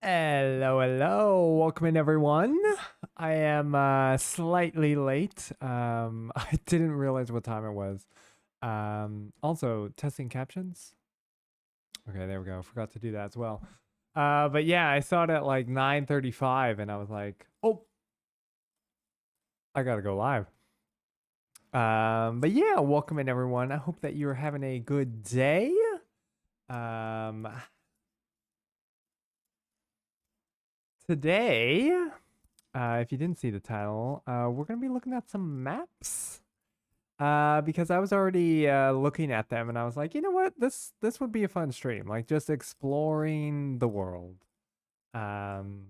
Hello, hello. Welcome in, everyone. I am slightly late. I didn't realize what time it was. Also, testing captions. Okay, there we go. Forgot to do that as well. But yeah, I saw it at like 9:35 and I was like, "Oh, I got to go live." But yeah, welcome in, everyone. I hope that you're having a good day. Um, Today, if you didn't see the title, we're going to be looking at some maps. Because I was already looking at them and I was like, you know what, this would be a fun stream, like just exploring the world. Um,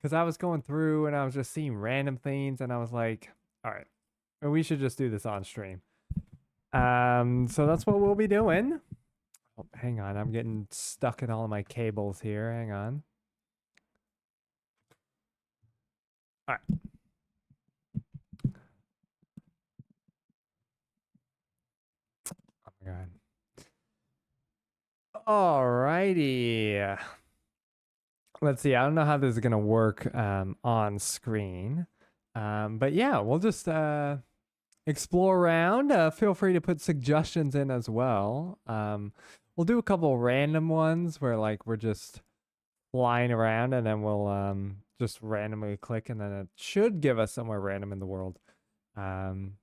because I was going through and I was just seeing random things and I was like, all right, we should just do this on stream. So that's what we'll be doing. Oh, hang on, I'm getting stuck in all of my cables here. Hang on. All right. Oh my god. Alrighty. Let's see. I don't know how this is gonna work on screen. But yeah, we'll just explore around. Feel free to put suggestions in as well. We'll do a couple random ones where like we're just flying around and then we'll just randomly click and then it should give us somewhere random in the world. Um,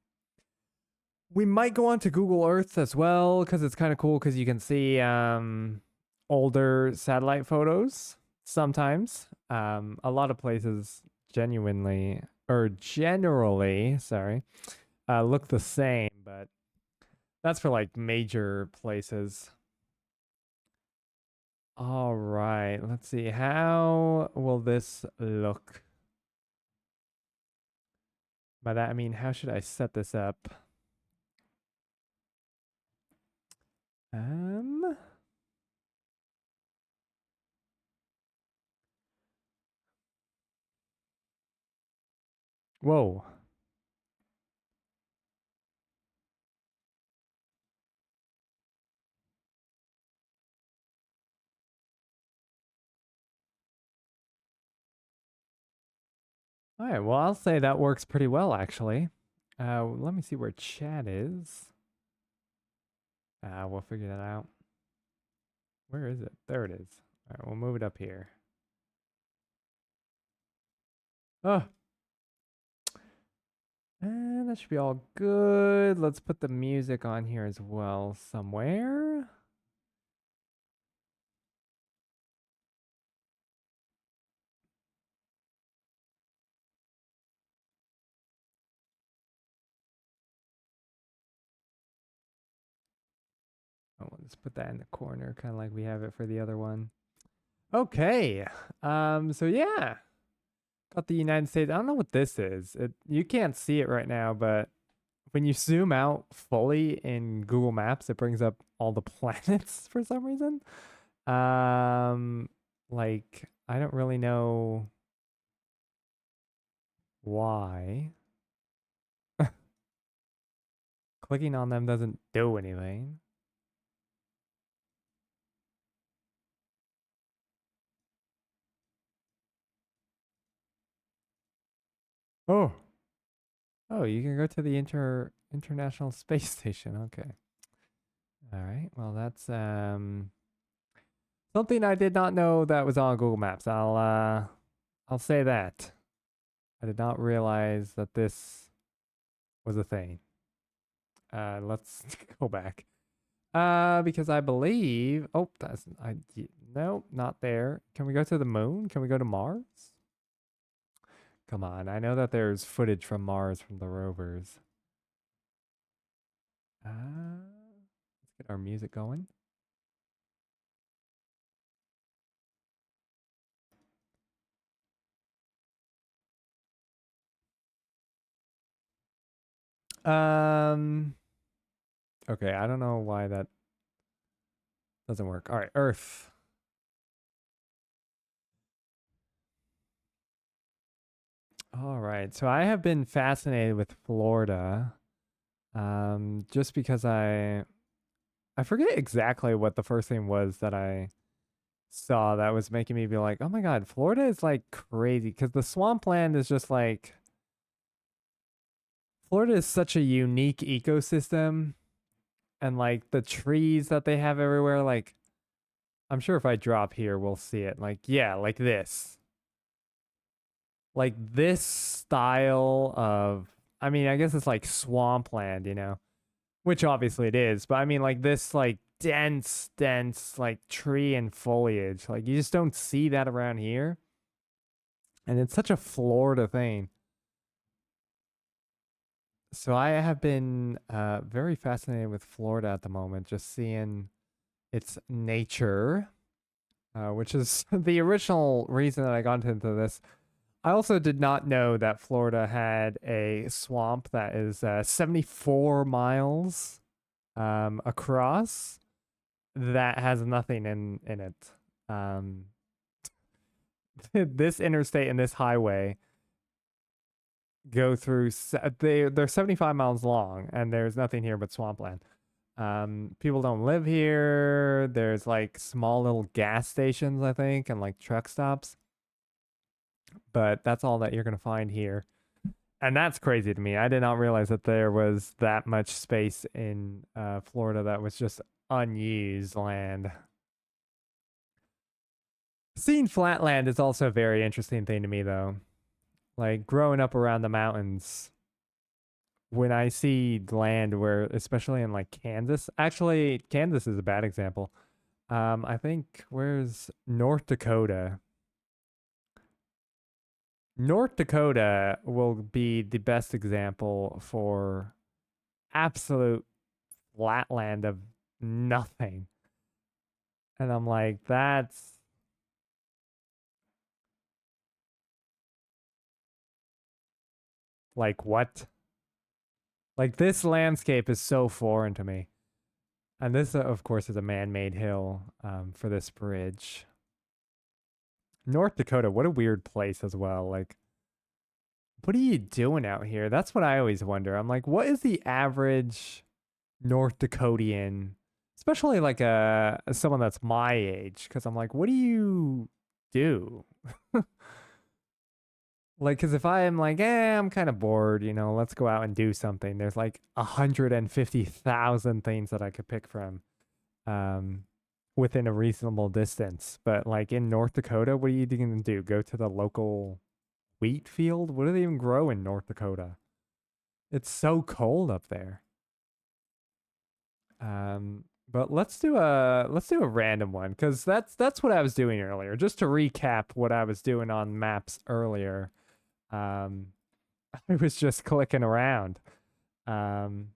we might go on to Google Earth as well because it's kind of cool because you can see older satellite photos sometimes. A lot of places genuinely or generally, sorry, look the same, but that's for like major places. All right, let's see. How will this look? By that I mean, how should I set this up? Um, Whoa. All right, well, I'll say that works pretty well actually. Let me see where chat is. We'll figure that out. Where is it? There it is. All right, we'll move it up here. Oh, and that should be all good. Let's put the music on here as well somewhere. Oh, let's put that in the corner, kind of like we have it for the other one. Okay. So yeah, got the United States. I don't know what this is. You can't see it right now, but when you zoom out fully in Google Maps, it brings up all the planets for some reason. Um, like I don't really know why. Clicking on them doesn't do anything. Oh. Oh, you can go to the International Space Station. Okay. All right. Well, that's something I did not know that was on Google Maps. I'll say that. I did not realize that this was a thing. Let's go back. Because I believe. Oh, no, not there. Can we go to the moon? Can we go to Mars? Come on, I know that there's footage from Mars from the rovers. Let's get our music going. Um. Okay, I don't know why that doesn't work. All right, Earth. All right, so I have been fascinated with Florida. Just because I forget exactly what the first thing was that I saw that was making me be like, oh my God, Florida is like crazy because the swampland is just like, Florida is such a unique ecosystem and like the trees that they have everywhere. Like, I'm sure if I drop here, we'll see it. Like, yeah, like this. Like this style of, I mean, I guess it's like swampland, you know, which obviously it is, but I mean, like this, like dense, like tree and foliage. Like, you just don't see that around here. And it's such a Florida thing. So I have been very fascinated with Florida at the moment, just seeing its nature, which is the original reason that I got into this. I also did not know that Florida had a swamp that is 74 miles across that has nothing in it. Um, this interstate and this highway go through, they're 75 miles long, and there's nothing here but swampland. People don't live here. There's like small little gas stations, I think, and like truck stops. But that's all that you're gonna find here. And that's crazy to me. I did not realize that there was that much space in Florida that was just unused land. Seeing flatland is also a very interesting thing to me, though. Like growing up around the mountains, when I see land where, especially in like Kansas, actually, Kansas is a bad example. I think where's North Dakota? North Dakota will be the best example for absolute flatland of nothing. And I'm like, that's like what? Like this landscape is so foreign to me. And this, of course, is a man-made hill for this bridge. North Dakota, what a weird place as well. Like, what are you doing out here? That's what I always wonder. I'm like, what is the average North Dakotian, especially like someone that's my age? Because I'm like, what do you do? Like, because if I am like, I'm kind of bored, you know, let's go out and do something. There's like 150,000 things that I could pick from, um, within a reasonable distance. But like in North Dakota, what are you going to do? Go to the local wheat field? What do they even grow in North Dakota? It's so cold up there. But let's do a random one because that's what I was doing earlier. Just to recap what I was doing on maps earlier. Um, I was just clicking around. Um,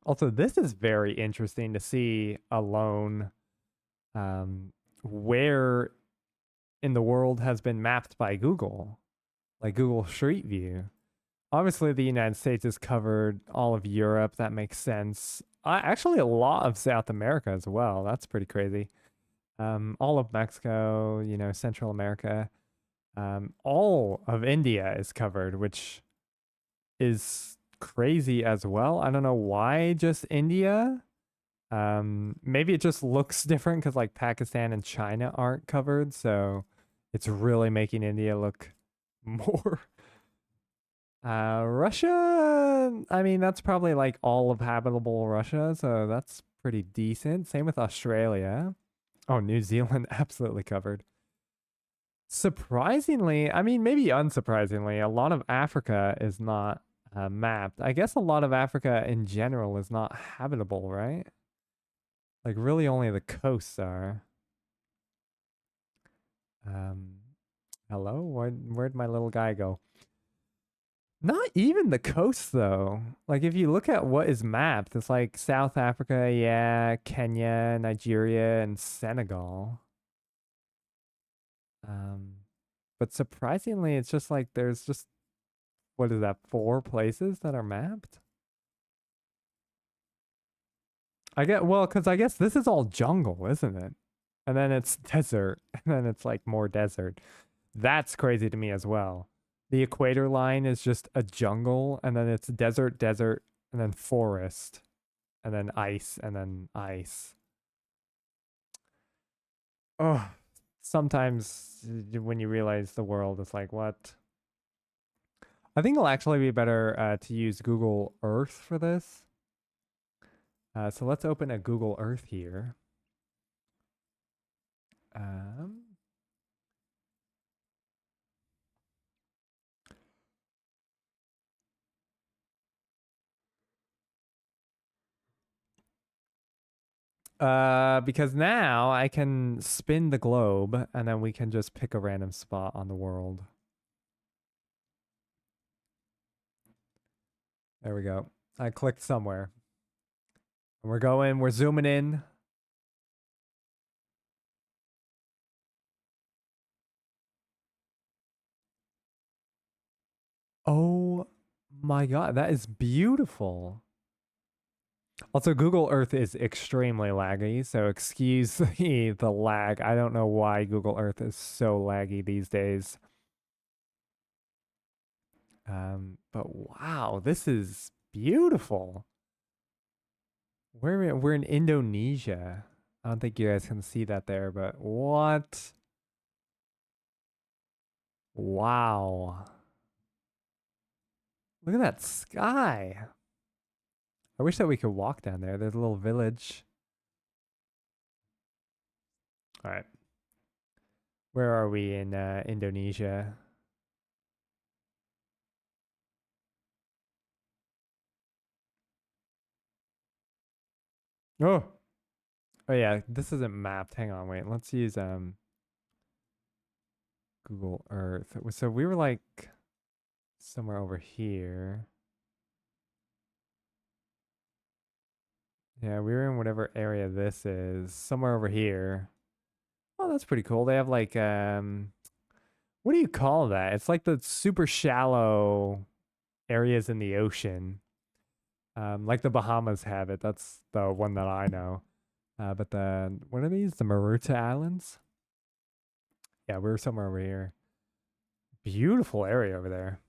Also, this is very interesting to see alone where in the world has been mapped by Google, like Google Street View. Obviously, the United States has covered all of Europe. That makes sense. Actually, a lot of South America as well. That's pretty crazy. All of Mexico, you know, Central America. All of India is covered, which is crazy as well. I don't know why just India. Maybe it just looks different because like Pakistan and China aren't covered, so it's really making India look more. Russia, I mean, that's probably like all of habitable Russia, so that's pretty decent. Same with Australia. Oh, New Zealand, absolutely covered. Surprisingly, I mean, maybe unsurprisingly, a lot of Africa is not mapped. I guess a lot of Africa in general is not habitable, right? Like, really, only the coasts are. Um, Hello? Where'd my little guy go? Not even the coast, though. Like, if you look at what is mapped, it's like South Africa, yeah, Kenya, Nigeria, and Senegal. Um, but surprisingly, it's just like there's just, what is that, 4 places that are mapped? I get, well, because I guess this is all jungle, isn't it? And then it's desert, and then it's like more desert. That's crazy to me as well. The equator line is just a jungle, and then it's desert, and then forest, and then ice, and then ice. Oh, sometimes when you realize the world is like, what? I think it'll actually be better to use Google Earth for this. So let's open a Google Earth here. Um, because now I can spin the globe and then we can just pick a random spot on the world. There we go. I clicked somewhere. And we're zooming in. Oh my God, that is beautiful. Also, Google Earth is extremely laggy, so excuse the lag. I don't know why Google Earth is so laggy these days. But wow, this is beautiful. We're in Indonesia. I don't think you guys can see that there, but what? Wow. Look at that sky. I wish that we could walk down there. There's a little village. All right. Where are we in Indonesia? Oh. Oh yeah, this isn't mapped. Hang on, wait. Let's use Google Earth. So we were like somewhere over here. Yeah, we were in whatever area this is. Somewhere over here. Oh, that's pretty cool. They have like what do you call that? It's like the super shallow areas in the ocean. Like the Bahamas have it. That's the one that I know. But the what are these? The Maruta Islands? Yeah, we were somewhere over here. Beautiful area over there.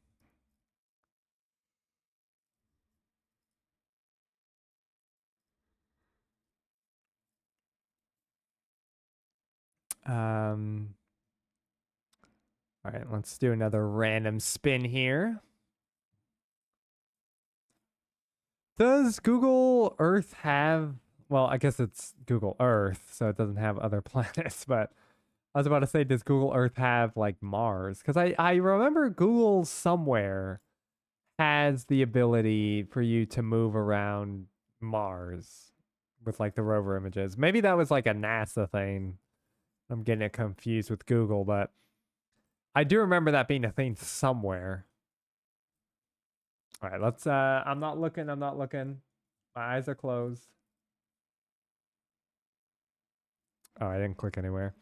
Um, all right, let's do another random spin here. Does Google Earth have, well, I guess it's Google Earth, so it doesn't have other planets, but I was about to say, does Google Earth have like Mars? Because I remember Google somewhere has the ability for you to move around Mars with like the rover images. Maybe that was like a NASA thing. I'm getting it confused with Google, but I do remember that being a thing somewhere. All right, let's I'm not looking, I'm not looking. My eyes are closed. Oh, I didn't click anywhere.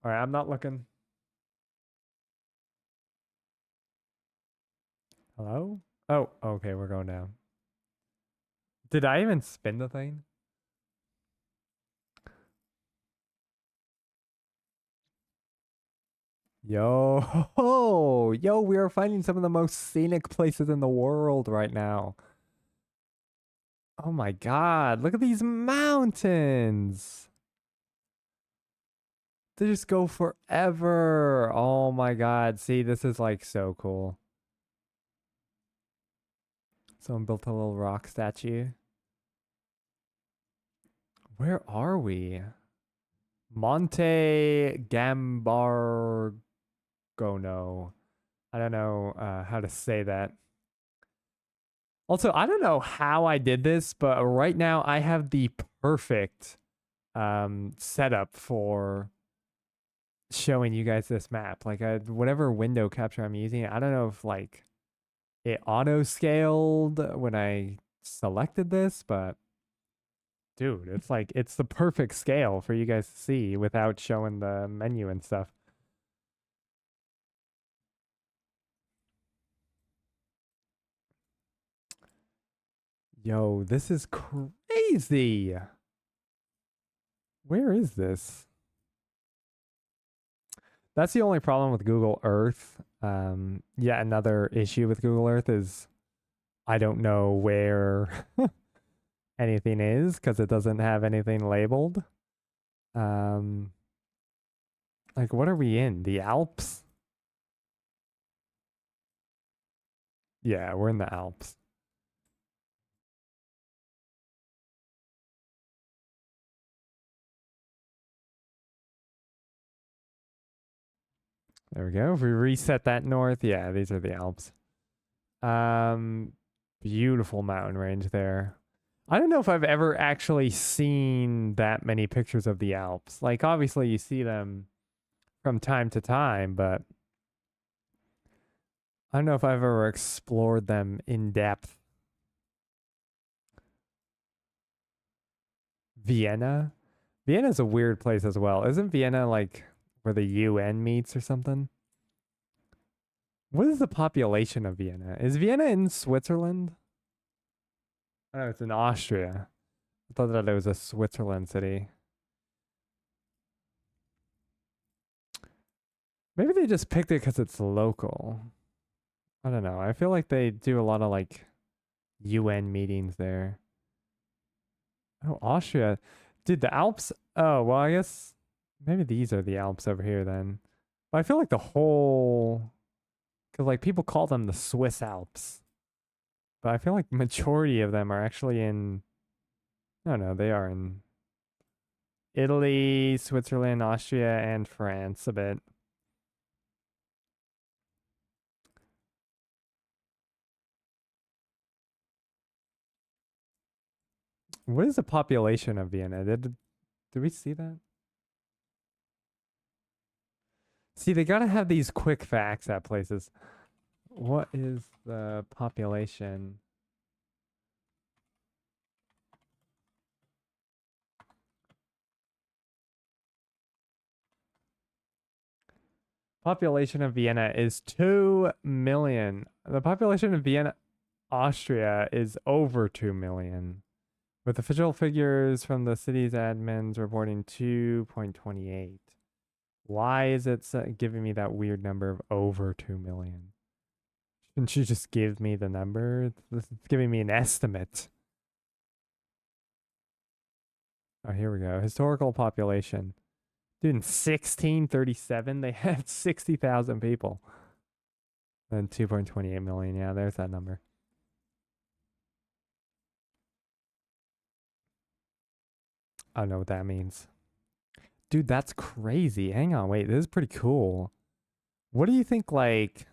All right, I'm not looking. Hello? Oh, okay, we're going down. Did I even spin the thing? Yo, yo, we are finding some of the most scenic places in the world right now. Oh my God, look at these mountains. They just go forever. Oh my God. See, this is like so cool. Someone built a little rock statue. Where are we? Monte Gambargono. I don't know how to say that. Also, I don't know how I did this, but right now I have the perfect setup for showing you guys this map. Like whatever window capture I'm using, I don't know if like it auto scaled when I selected this, but dude, it's like it's the perfect scale for you guys to see without showing the menu and stuff. Yo, this is crazy. Where is this? That's the only problem with Google Earth. Yet another issue with Google Earth is I don't know where anything is because it doesn't have anything labeled. Um, Like, what are we in? The Alps? Yeah, we're in the Alps. There we go. If we reset that north, yeah, these are the Alps. Um, Beautiful mountain range there. I don't know if I've ever actually seen that many pictures of the Alps. Like, obviously, you see them from time to time, but I don't know if I've ever explored them in depth. Vienna? Vienna's a weird place as well. Isn't Vienna like where the UN meets or something? What is the population of Vienna? Is Vienna in Switzerland? Oh, it's in Austria. I thought that it was a Switzerland city. Maybe they just picked it because it's local. I don't know. I feel like they do a lot of like UN meetings there. Oh, Austria. Dude, the Alps. Oh, well, I guess maybe these are the Alps over here then. But I feel like the whole. Because like people call them the Swiss Alps. But I feel like majority of them are actually in. No, no, they are in Italy, Switzerland, Austria, and France a bit. What is the population of Vienna? Did we see that? See, they gotta have these quick facts at places. What is the population? Population of Vienna is 2 million. The population of Vienna, Austria is over 2 million, with official figures from the city's admins reporting 2.28. Why is it giving me that weird number of over 2 million? Shouldn't you just give me the number? It's giving me an estimate. Oh, here we go. Historical population. Dude, in 1637, they had 60,000 people. Then 2.28 million. Yeah, there's that number. I don't know what that means. Dude, that's crazy. Hang on, wait. This is pretty cool. What do you think, like...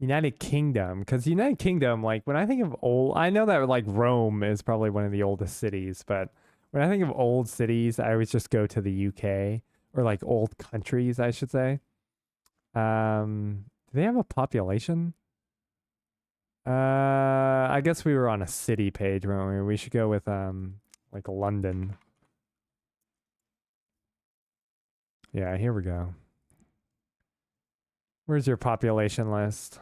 United Kingdom? Because United Kingdom, like, when I think of old... I know that, like, Rome is probably one of the oldest cities, but when I think of old cities, I always just go to the UK. Or, like, old countries, I should say. Do they have a population? I guess we were on a city page, weren't we? We should go with like London. Yeah, here we go. Where's your population list?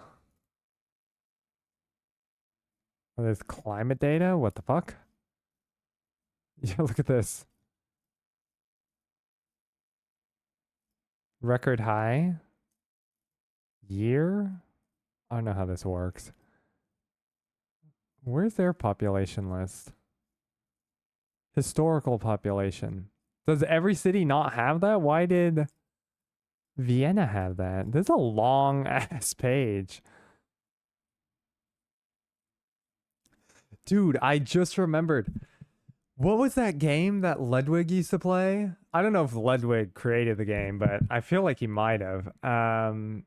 Oh, there's climate data? What the fuck? Yeah, look at this. Record high. Year? I don't know how this works. Where's their population list? Historical population. Does every city not have that? Why did Vienna have that? This is a long ass page. Dude, I just remembered. What was that game that Ludwig used to play? I don't know if Ludwig created the game, but I feel like he might have. Where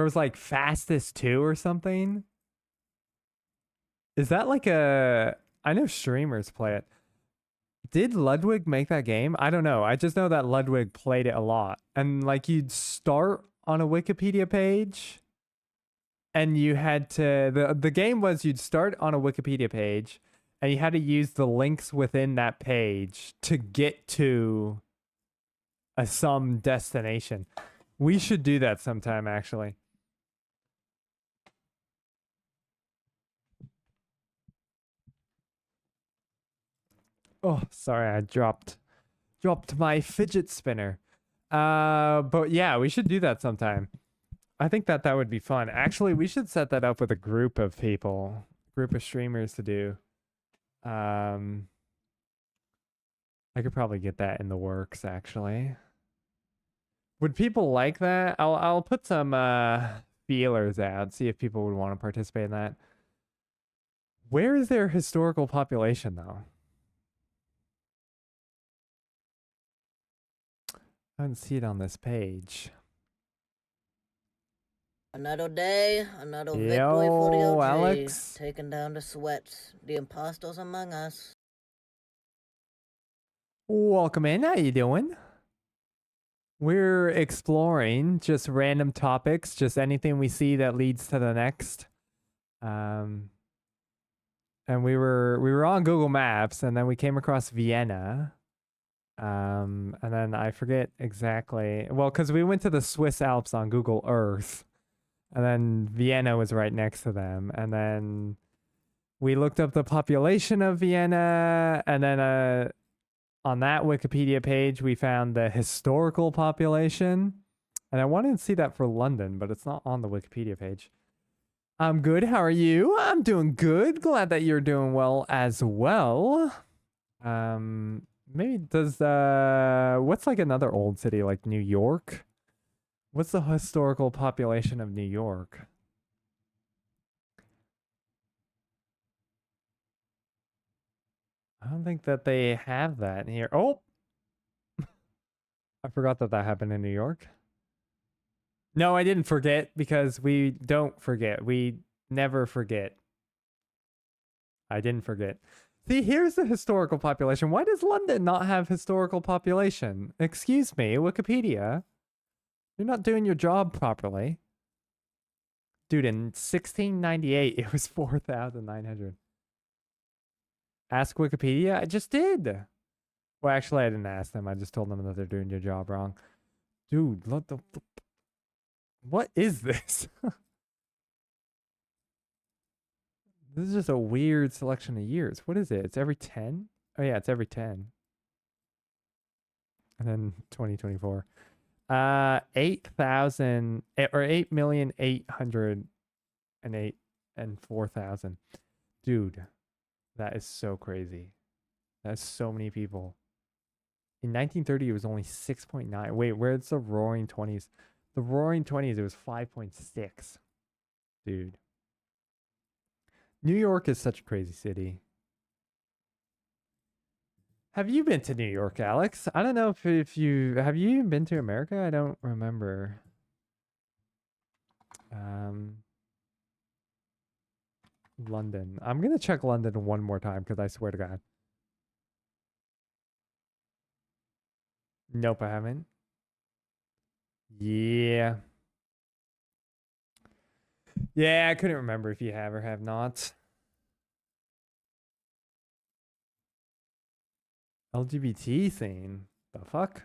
it was like Fastest 2 or something? Is that like a... I know streamers play it. Did Ludwig make that game? I don't know. I just know that Ludwig played it a lot. And like you'd start on a Wikipedia page and you had to the game was you'd start on a Wikipedia page and you had to use the links within that page to get to some destination. We should do that sometime actually. Oh, sorry, I dropped my fidget spinner. But yeah, we should do that sometime. I think that would be fun. Actually, we should set that up with a group of people, group of streamers to do. Um, I could probably get that in the works actually. Would people like that? I'll put some feelers out, see if people would want to participate in that. Where is their historical population though? I don't see it on this page. Another day, another victory for the Yo, OG. Alex. Taking down the sweats, the imposters among us. Welcome in. How you doing? We're exploring just random topics, just anything we see that leads to the next. And we were on Google Maps, and then we came across Vienna. And then I forget exactly. Well, because we went to the Swiss Alps on Google Earth, and then Vienna was right next to them, and then we looked up the population of Vienna, and then on that Wikipedia page, we found the historical population. And I wanted to see that for London, but it's not on the Wikipedia page. I'm good. How are you? I'm doing good. Glad that you're doing well as well. Maybe does what's like another old city like New York? What's the historical population of New York? I don't think that they have that here. Oh, I forgot that that happened in New York. No, I didn't forget because we don't forget. We never forget. I didn't forget. See, here's the historical population. Why does London not have historical population? Excuse me, Wikipedia. You're not doing your job properly. Dude, in 1698, it was 4,900. Ask Wikipedia? I just did. Well, actually, I didn't ask them. I just told them that they're doing your job wrong. Dude, what is this? This is just a weird selection of years. What is it? It's every 10? Oh, yeah, it's every 10. And then 2024. 8,000 or 8,808 and 4,000. Dude, that is so crazy. That's so many people. In 1930, it was only 6.9. Wait, where's the Roaring 20s? The Roaring 20s, it was 5.6. Dude. New York is such a crazy city. Have you been to New York, Alex? I don't know if you have you even been to America? I don't remember. London. I'm gonna check London one more time because I swear to God. Nope, I haven't. Yeah. Yeah, I couldn't remember if you have or have not. LGBT scene. The fuck?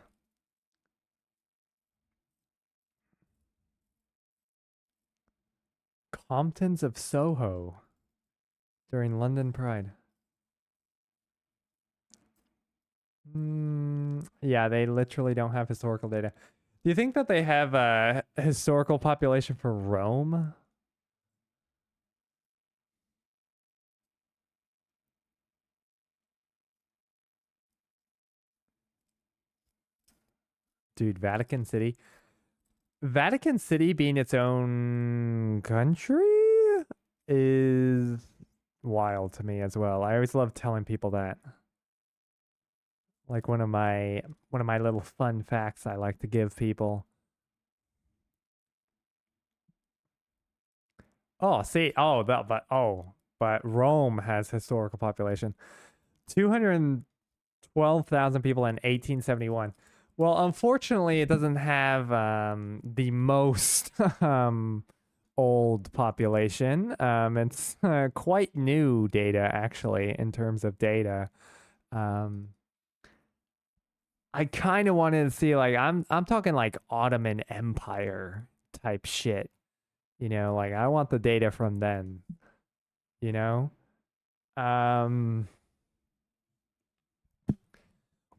Comptons of Soho during London Pride. Yeah, they literally don't have historical data. Do you think that they have a historical population for Rome? Dude, Vatican City. Vatican City being its own country is wild to me as well. I always love telling people that. Like one of my little fun facts I like to give people. Oh, see, but Rome has historical population. 212,000 people in 1871. Well, unfortunately, it doesn't have the most old population. It's quite new data, actually, in terms of data. I kind of wanted to see like I'm talking like Ottoman Empire type shit. You know, like I want the data from then. You know, um,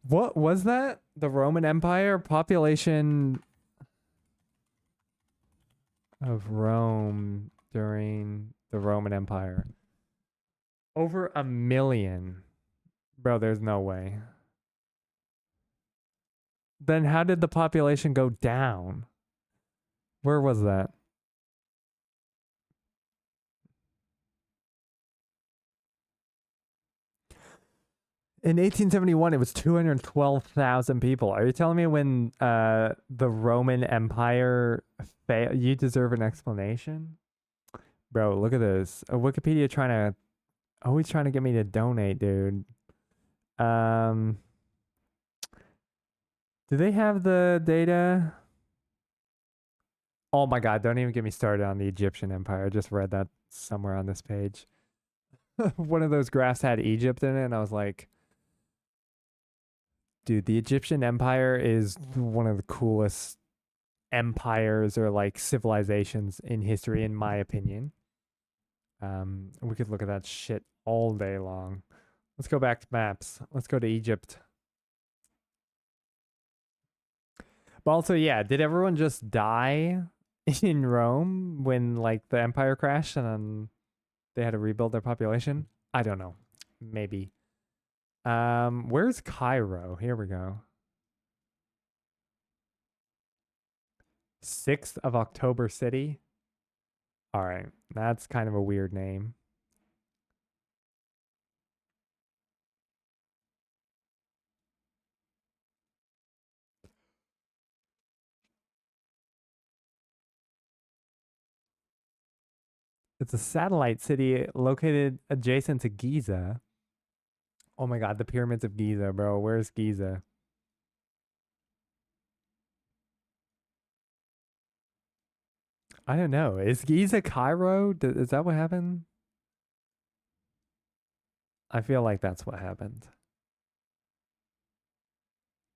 what was that? The Roman Empire population of Rome during the Roman Empire. Over 1 million. Bro, there's no way. Then how did the population go down? Where was that? In 1871, it was 212,000 people. Are you telling me when the Roman Empire failed, you deserve an explanation? Bro, look at this. Wikipedia always trying to get me to donate, dude. Do they have the data? Oh my God, don't even get me started on the Egyptian Empire. I just read that somewhere on this page. One of those graphs had Egypt in it, and I was like, dude, the Egyptian Empire is one of the coolest empires or like civilizations in history, in my opinion. We could look at that shit all day long. Let's go back to maps. Let's go to Egypt. But also, yeah, did everyone just die in Rome when like the empire crashed and then they had to rebuild their population? I don't know. Maybe. Where's Cairo? Here we go. 6th of October City. All right, that's kind of a weird name. It's a satellite city located adjacent to Giza. Oh my God, the pyramids of Giza, bro. Where's Giza? I don't know. Is Giza Cairo? Is that what happened? I feel like that's what happened.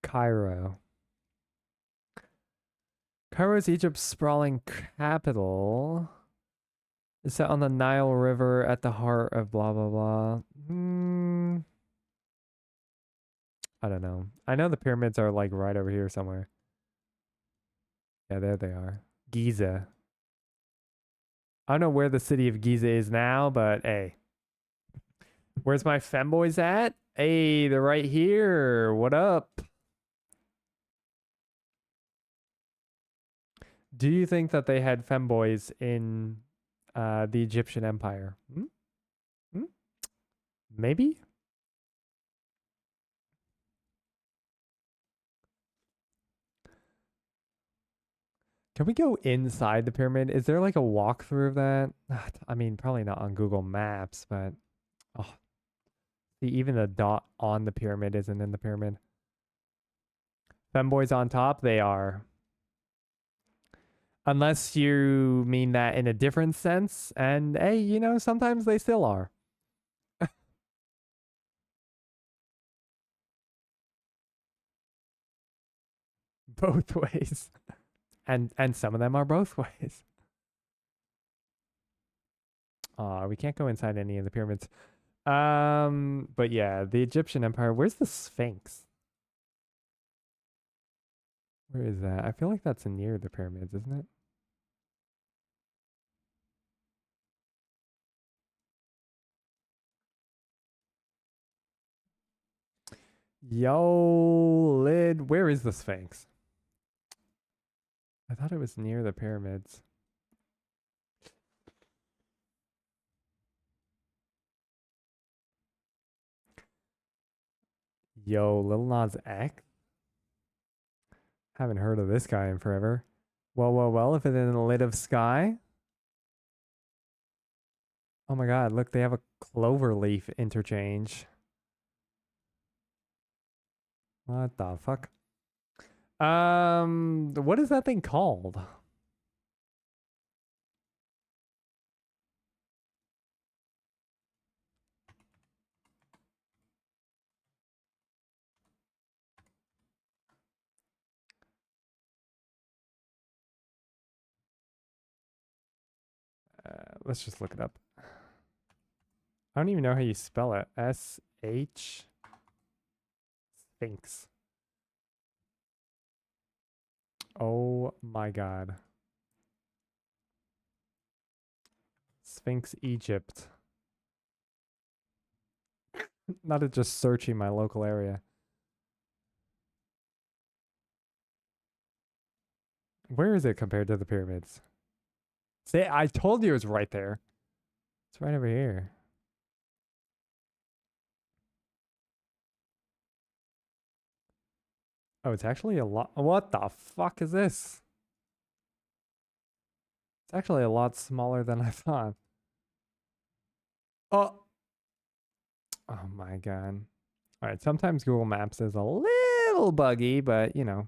Cairo. Cairo is Egypt's sprawling capital. It's set on the Nile River at the heart of blah, blah, blah. I don't know. I know the pyramids are like right over here somewhere. Yeah, there they are. Giza. I don't know where the city of Giza is now, but hey. Where's my femboys at? Hey, they're right here. What up? Do you think that they had femboys in the Egyptian Empire? Maybe? Can we go inside the pyramid? Is there like a walkthrough of that? I mean, probably not on Google Maps, but oh, see, even the dot on the pyramid isn't in the pyramid. Femboys on top, they are. Unless you mean that in a different sense, and hey, you know, sometimes they still are. Both ways. And some of them are both ways. We can't go inside any of the pyramids. But yeah, the Egyptian Empire. Where's the Sphinx? Where is that? I feel like that's near the pyramids, isn't it? Yo, lid. Where is the Sphinx? I thought it was near the pyramids. Yo, Lil Nas X? Haven't heard of this guy in forever. Well, if it's in the lid of sky. Oh my God, look, they have a clover leaf interchange. What the fuck? What is that thing called? Let's just look it up. I don't even know how you spell it. S-H Sphinx. Oh my God. Sphinx Egypt. Not at just searching my local area. Where is it compared to the pyramids? See, I told you it was right there. It's right over here. Oh, it's actually a lot. What the fuck is this? It's actually a lot smaller than I thought. Oh. Oh my god. All right, sometimes Google Maps is a little buggy, but you know.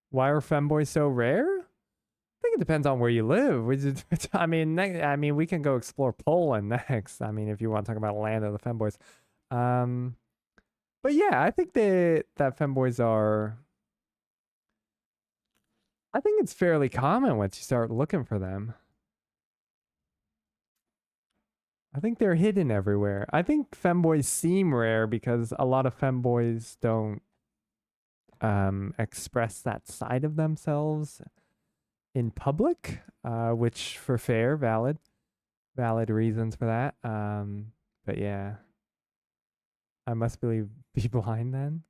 Why are femboys so rare? I think it depends on where you live. I mean, we can go explore Poland next. I mean, if you want to talk about land of the femboys. But yeah, I think that femboys are. I think it's fairly common once you start looking for them. I think they're hidden everywhere. I think femboys seem rare because a lot of femboys don't express that side of themselves in public, which for fair, valid reasons for that. But yeah, I must be blind then.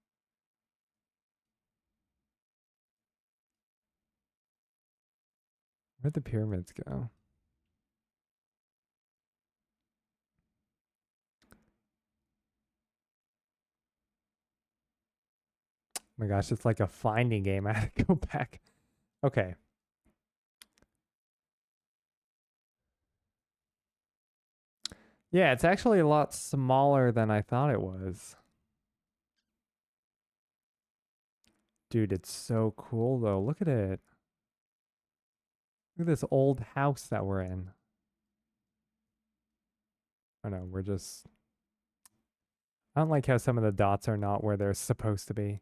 Where'd the pyramids go? Oh my gosh, it's like a finding game. I had to go back. Okay. Yeah, it's actually a lot smaller than I thought it was. Dude, it's so cool though. Look at it. Look at this old house that we're in. Oh no, we're just... I don't like how some of the dots are not where they're supposed to be.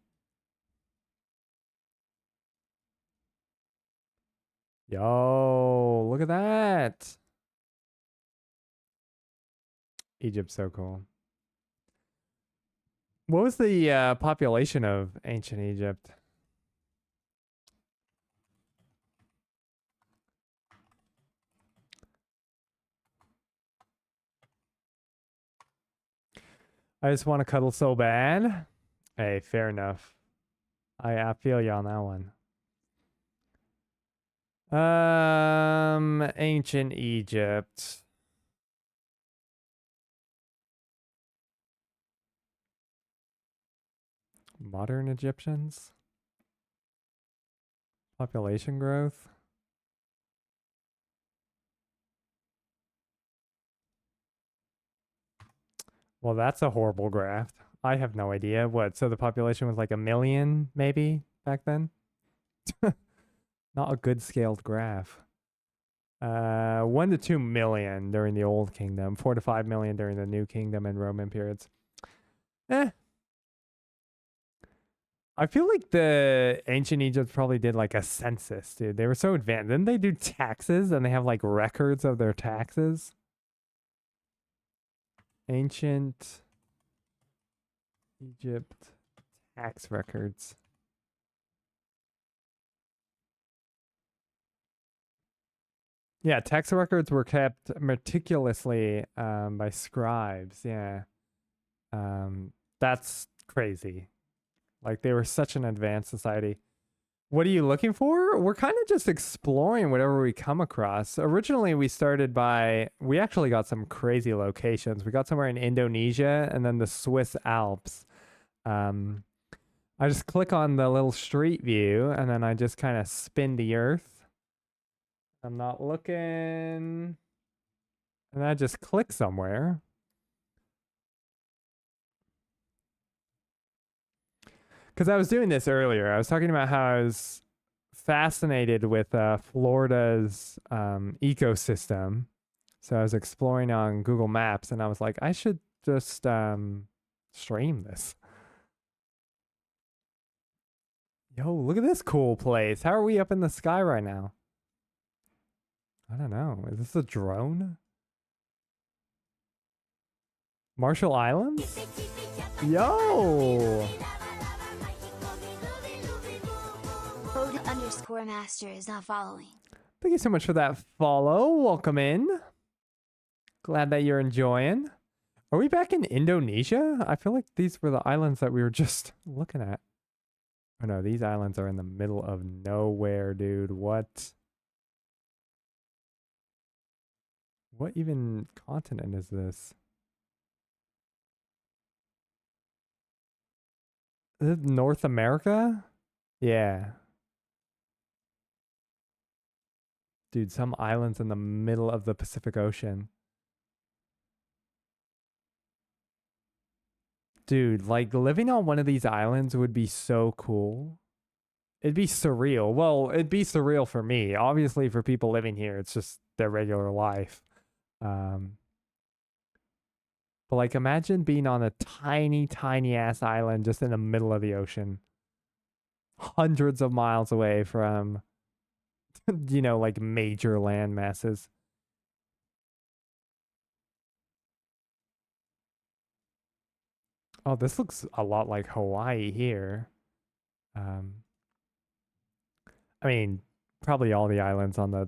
Yo, look at that. Egypt's so cool. What was the population of ancient Egypt? I just want to cuddle so bad. Hey, fair enough. I feel you on that one. Ancient Egypt. Modern Egyptians? Population growth? Well, that's a horrible graph. I have no idea. What? So the population was like 1 million, maybe, back then? Not a good scaled graph. 1 to 2 million during the Old Kingdom, 4 to 5 million during the New Kingdom and Roman periods. I feel like the ancient Egypt probably did like a census, dude. They were so advanced. Didn't they do taxes and they have like records of their taxes? Ancient Egypt tax records. Yeah, tax records were kept meticulously by scribes. Yeah. That's crazy. Like they were such an advanced society. What are you looking for? We're kind of just exploring whatever we come across. Originally, we actually got some crazy locations. We got somewhere in Indonesia and then the Swiss Alps. I just click on the little street view and then I just kind of spin the earth. I'm not looking. And I just click somewhere. Because I was doing this earlier. I was talking about how I was fascinated with Florida's ecosystem. So I was exploring on Google Maps and I was like, I should just stream this. Yo, look at this cool place. How are we up in the sky right now? I don't know. Is this a drone? Marshall Islands? Yo! _master is not following. Thank you so much for that follow. Welcome in. Glad that you're enjoying. Are we back in Indonesia? I feel like these were the islands that we were just looking at. Oh no, these islands are in the middle of nowhere, dude. What? What even continent is this? Is it North America? Yeah. Dude, some islands in the middle of the Pacific Ocean. Dude, like living on one of these islands would be so cool. It'd be surreal. Well, it'd be surreal for me. Obviously, for people living here, it's just their regular life. Um, but like, imagine being on a tiny, tiny ass island just in the middle of the ocean, hundreds of miles away from, like major land masses. Oh, this looks a lot like Hawaii here. Um, I mean, probably all the islands in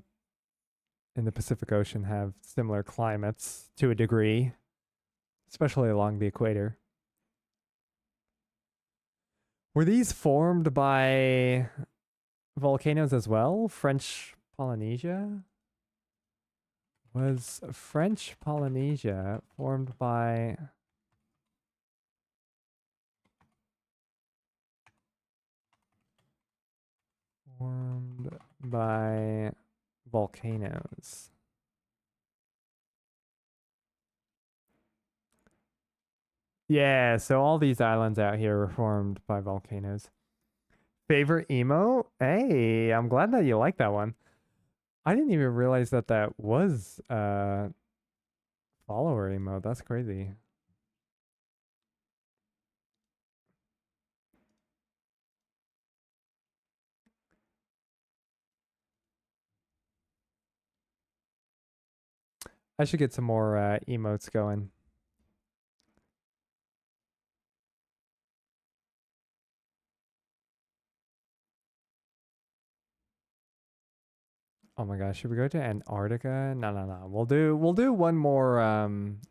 the Pacific Ocean have similar climates to a degree, especially along the equator. Were these formed by volcanoes as well? French Polynesia? Was French Polynesia formed by volcanoes? Yeah, so all these islands out here were formed by volcanoes. Favorite emo? Hey, I'm glad that you like that one. I didn't even realize that that was follower emo. That's crazy. I should get some more emotes going. Oh my gosh, should we go to Antarctica? No, no, no. We'll do one more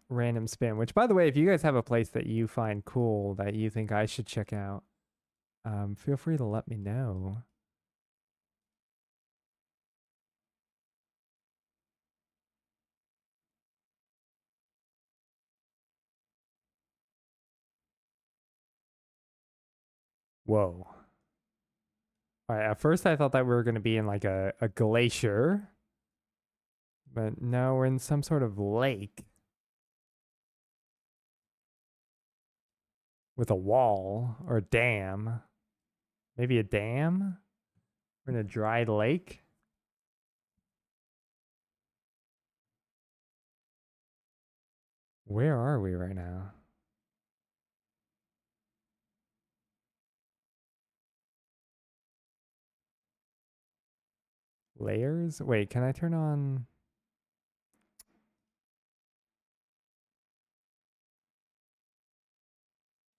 random spin, which by the way, if you guys have a place that you find cool that you think I should check out, feel free to let me know. Whoa. All right, at first I thought that we were going to be in like a glacier, but no, we're in some sort of lake with a wall or a dam. Maybe a dam? We're in a dry lake. Where are we right now? Layers? Wait, can I turn on?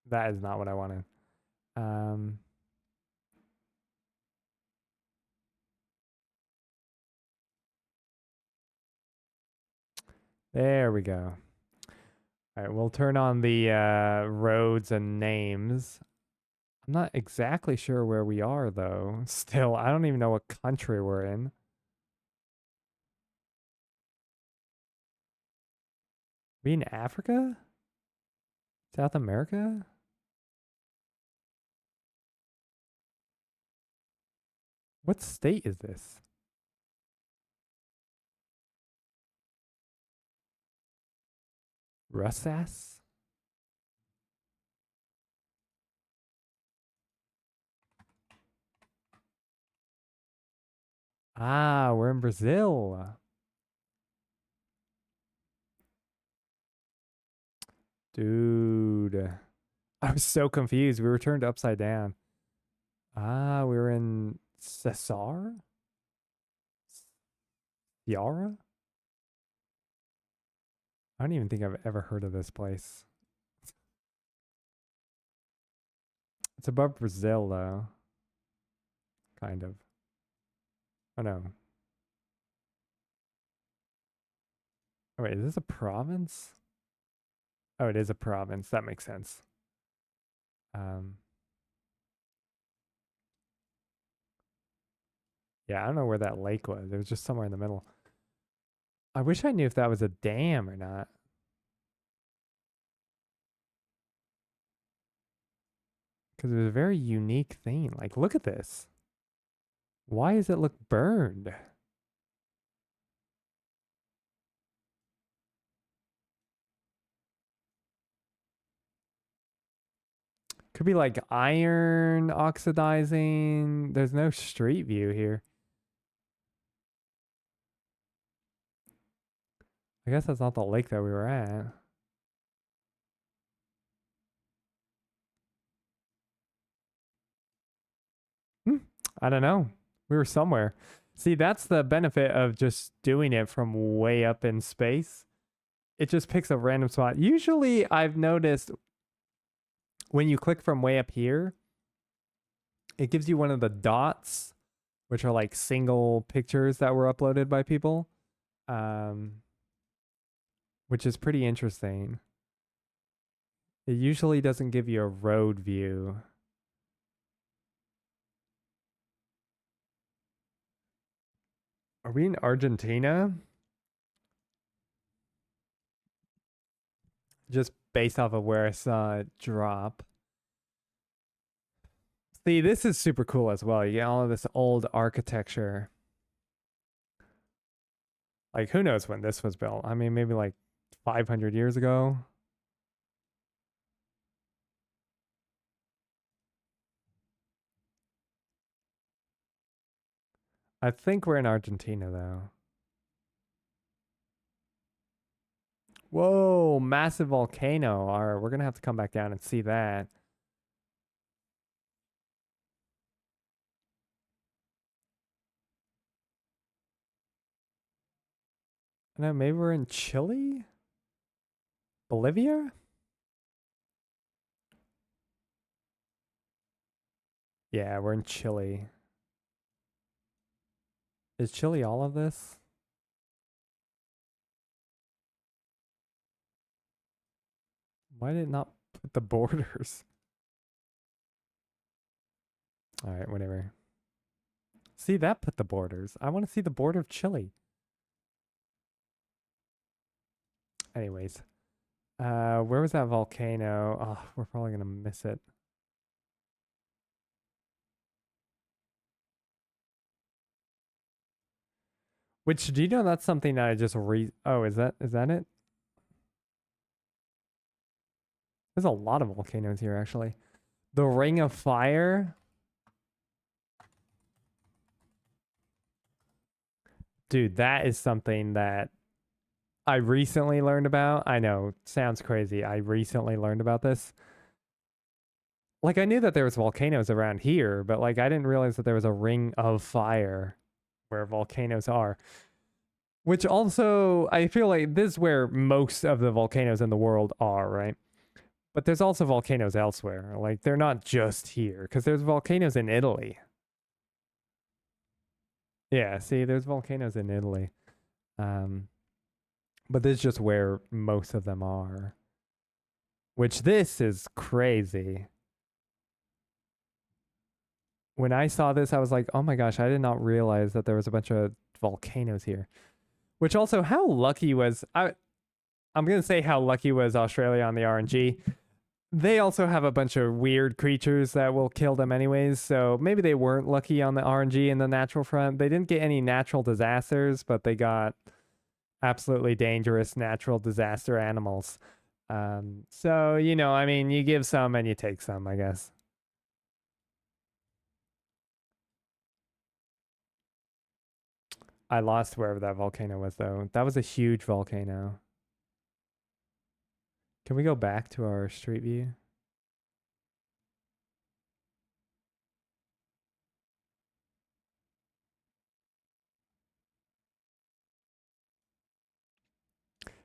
That is not what I wanted. Um, there we go. All right, we'll turn on the roads and names. I'm not exactly sure where we are though. Still, I don't even know what country we're in. We in Africa? South America? What state is this? Russas? Ah, we're in Brazil. Dude. I was so confused. We were turned upside down. Ah, we were in Cesar? Yara? I don't even think I've ever heard of this place. It's above Brazil, though. Kind of. Oh, no. Oh, wait, is this a province? Oh, it is a province. That makes sense. Um, yeah, I don't know where that lake was. It was just somewhere in the middle. I wish I knew if that was a dam or not. Because it was a very unique thing. Like, look at this. Why does it look burned? Could be like iron oxidizing. There's no street view here. I guess that's not the lake that we were at. I don't know. We were somewhere. See, that's the benefit of just doing it from way up in space. It just picks a random spot. Usually, I've noticed when you click from way up here, it gives you one of the dots, which are like single pictures that were uploaded by people, which is pretty interesting. It usually doesn't give you a road view. Are we in Argentina? Just based off of where I saw it drop. See, this is super cool as well. You get all of this old architecture. Like, who knows when this was built? I mean, maybe like 500 years ago. I think we're in Argentina, though. Whoa, massive volcano. All right, we're going to have to come back down and see that. I know, maybe we're in Chile? Bolivia? Yeah, we're in Chile. Is Chile all of this? Why did it not put the borders? All right, whatever. See, that put the borders. I want to see the border of Chile. Anyways, where was that volcano? Oh, we're probably gonna miss it. Which, do you know that's something that I just oh, is that it? There's a lot of volcanoes here actually. The Ring of Fire. Dude, that is something that I recently learned about. I know, sounds crazy. I recently learned about this. Like, I knew that there was volcanoes around here, but like I didn't realize that there was a ring of fire where volcanoes are. Which also, I feel like this is where most of the volcanoes in the world are, right? But there's also volcanoes elsewhere. Like, they're not just here, because there's volcanoes in Italy. Yeah, see, there's volcanoes in Italy. But this is just where most of them are. Which this is crazy. When I saw this, I was like, oh my gosh, I did not realize that there was a bunch of volcanoes here. Which also, how lucky was I'm gonna say how lucky was Australia on the RNG. They also have a bunch of weird creatures that will kill them anyways, so maybe they weren't lucky on the RNG and the natural front. They didn't get any natural disasters, but they got absolutely dangerous natural disaster animals. So, you know, I mean, you give some and you take some, I guess. I lost wherever that volcano was, though. That was a huge volcano. Can we go back to our street view?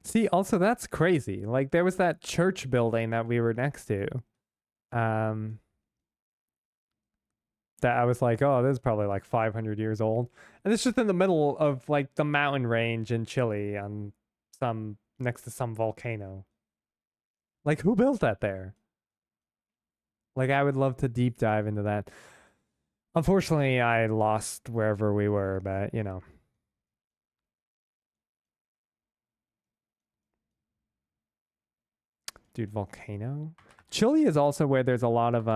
See, also that's crazy. Like there was that church building that we were next to. Um that I was like, oh, this is probably like 500 years old. And it's just in the middle of like the mountain range in Chile on some next to some volcano. Like, who built that there? Like, I would love to deep dive into that. Unfortunately, I lost wherever we were, but you know. Dude, volcano? Chile is also where there's a lot of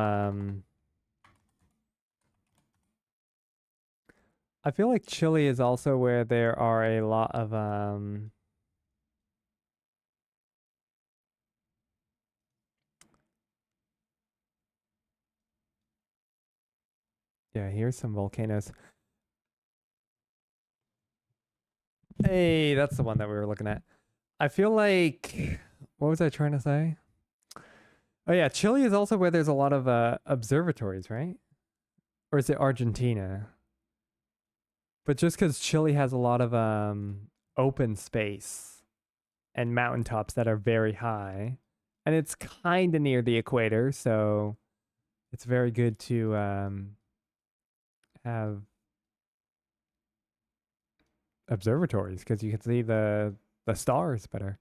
I feel like Chile is also where there are a lot of yeah, here's some volcanoes. Hey, that's the one that we were looking at. I feel like what was I trying to say? Oh yeah, Chile is also where there's a lot of observatories, right? Or is it Argentina? But just because Chile has a lot of open space and mountaintops that are very high, and it's kind of near the equator, so it's very good to have observatories because you can see the stars better.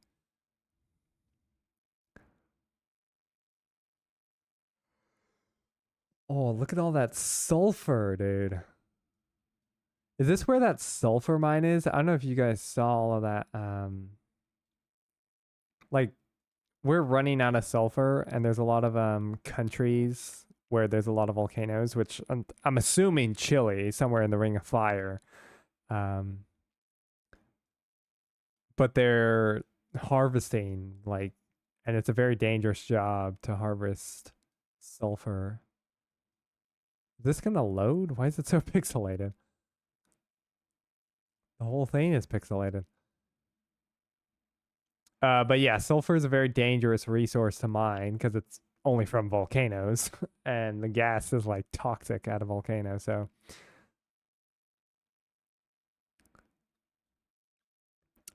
Oh, look at all that sulfur, dude. Is this where that sulfur mine is? I don't know if you guys saw all of that. Like we're running out of sulfur, and there's a lot of countries where there's a lot of volcanoes, which I'm assuming Chile, somewhere in the Ring of Fire. But they're harvesting like, and it's a very dangerous job to harvest sulfur. Is this gonna load? Why is it so pixelated? The whole thing is pixelated. But yeah, sulfur is a very dangerous resource to mine because it's only from volcanoes, and the gas is like toxic out of volcanoes. So,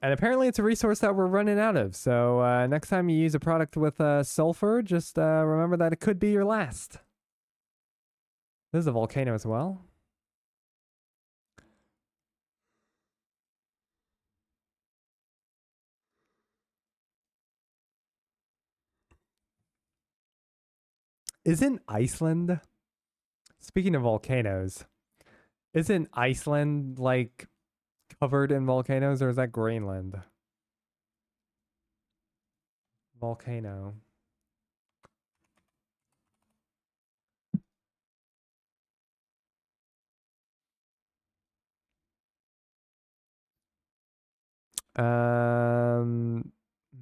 and apparently it's a resource that we're running out of. So next time you use a product with sulfur, just remember that it could be your last. This is a volcano as well. Isn't Iceland, speaking of volcanoes, isn't Iceland like covered in volcanoes, or is that Greenland? Volcano. Um,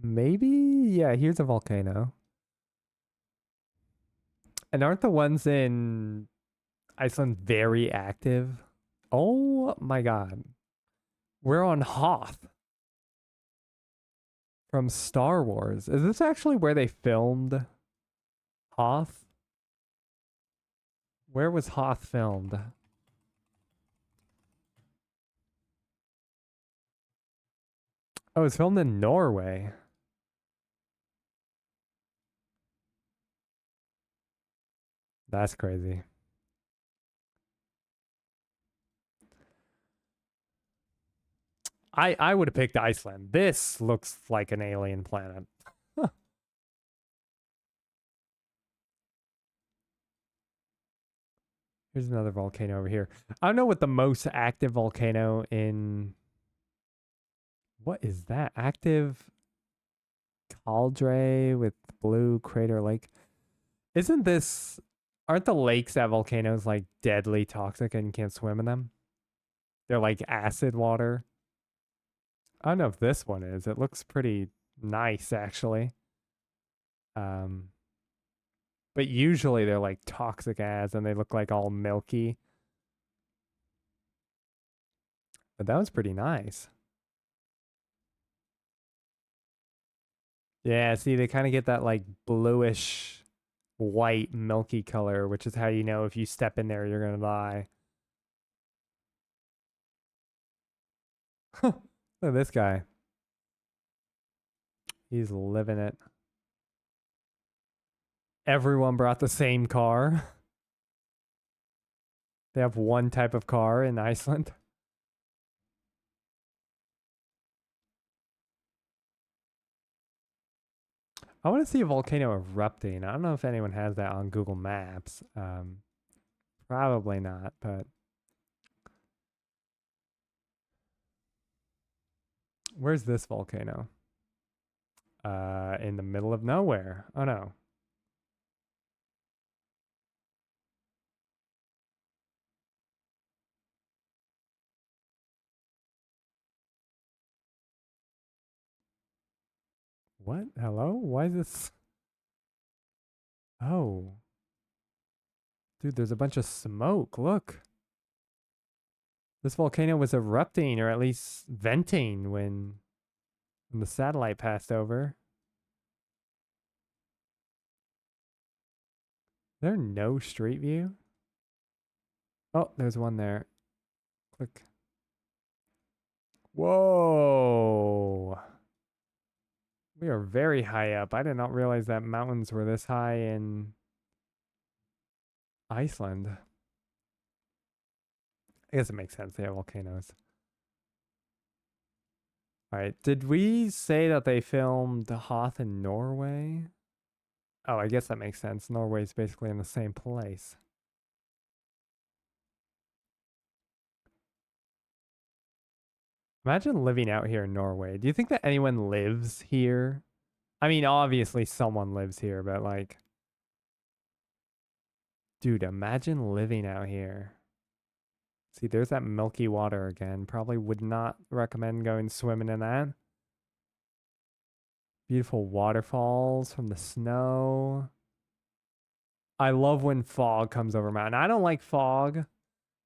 maybe, yeah, here's a volcano. And aren't the ones in Iceland very active? Oh my god. We're on Hoth from Star Wars. Is this actually where they filmed Hoth? Where was Hoth filmed? Oh, it's filmed in Norway. That's crazy. I would have picked Iceland. This looks like an alien planet. Here's another volcano over here. I don't know what the most active volcano in. What is that? Active cauldre with blue crater lake. Isn't this. Aren't the lakes at volcanoes like deadly toxic and you can't swim in them? They're like acid water. I don't know if this one is. It looks pretty nice actually. Um, but usually they're like toxic as and they look like all milky. But that was pretty nice. Yeah, see, they kind of get that like bluish white milky color, which is how you know if you step in there, you're gonna die. Look at this guy. He's living it. Everyone brought the same car. They have one type of car in Iceland. I want to see a volcano erupting. I don't know if anyone has that on Google Maps. Probably not, but where's this volcano? In the middle of nowhere. Oh no. What? Hello? Why is this? Oh. Dude, there's a bunch of smoke. Look. This volcano was erupting, or at least venting, when the satellite passed over. There no street view? Oh, there's one there. Click. Whoa. We are very high up. I did not realize that mountains were this high in Iceland. I guess it makes sense. They have volcanoes. All right. Did we say that they filmed Hoth in Norway? Oh, I guess that makes sense. Norway's basically in the same place. Imagine living out here in Norway. Do you think that anyone lives here? I mean, obviously someone lives here, but like, dude, imagine living out here. See, there's that milky water again. Probably would not recommend going swimming in that. Beautiful waterfalls from the snow. I love when fog comes over mountain. I don't like fog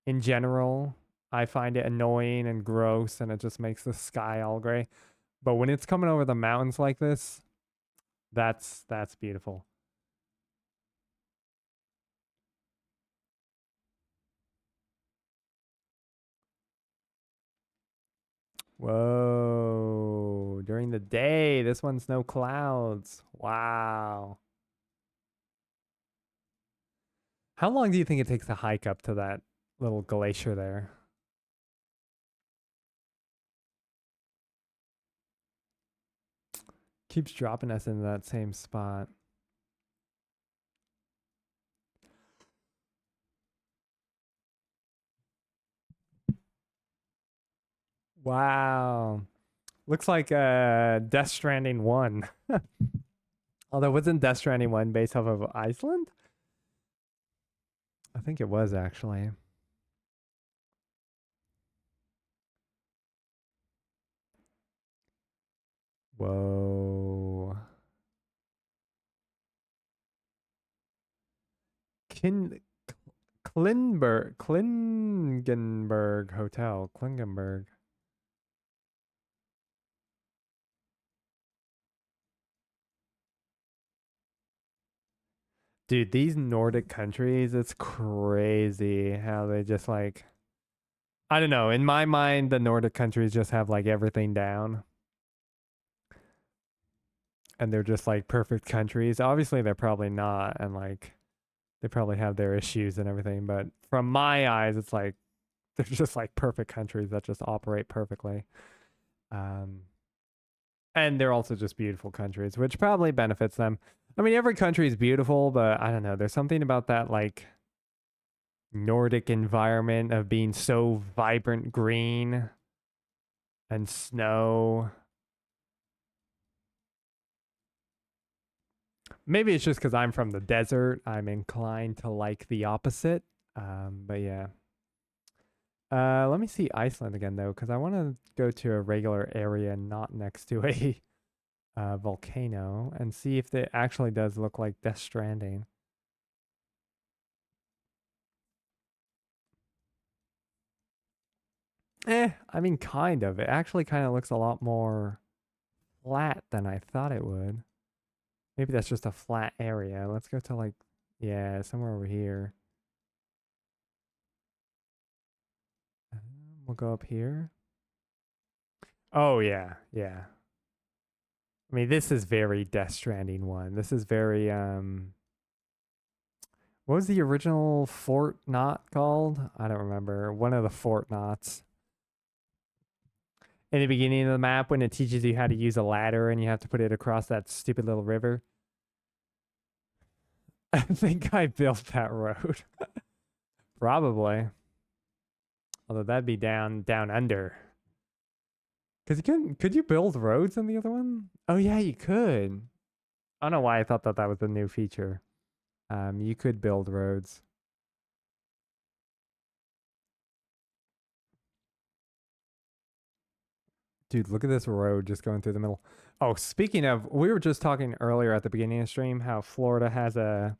in general. I find it annoying and gross, and it just makes the sky all gray. But when it's coming over the mountains like this, that's beautiful. Whoa. During the day, this one's no clouds. Wow. How long do you think it takes to hike up to that little glacier there? Keeps dropping us into that same spot. Wow. Looks like Death Stranding 1. Although wasn't Death Stranding 1 based off of Iceland? I think it was actually. Whoa. Klingenberg Hotel. Klingenberg. Dude, these Nordic countries, it's crazy how they just like, I don't know. In my mind, the Nordic countries just have like everything down. And they're just like perfect countries. Obviously, they're probably not. And like, they probably have their issues and everything. But from my eyes, it's like, they're just like perfect countries that just operate perfectly. Um, and they're also just beautiful countries, which probably benefits them. I mean, every country is beautiful, but I don't know. There's something about that like Nordic environment of being so vibrant green and snow. Maybe it's just because I'm from the desert. I'm inclined to like the opposite. But yeah. Let me see Iceland again though, because I want to go to a regular area not next to a volcano and see if it actually does look like Death Stranding. I mean, kind of. It actually kind of looks a lot more flat than I thought it would. Maybe that's just a flat area. Let's go to like, yeah, somewhere over here. We'll go up here. Oh, yeah, yeah. I mean, this is very Death Stranding one. This is very, what was the original Fort Knot called? I don't remember. One of the Fort Knots. in the beginning of the map when it teaches you how to use a ladder and you have to put it across that stupid little river. I think I built that road. Probably. Although that'd be down under. Cause you couldn't. Could you build roads in the other one? Oh yeah, you could. I don't know why I thought that was a new feature. You could build roads. Dude, look at this road just going through the middle. Oh, speaking of, we were just talking earlier at the beginning of the stream how Florida has a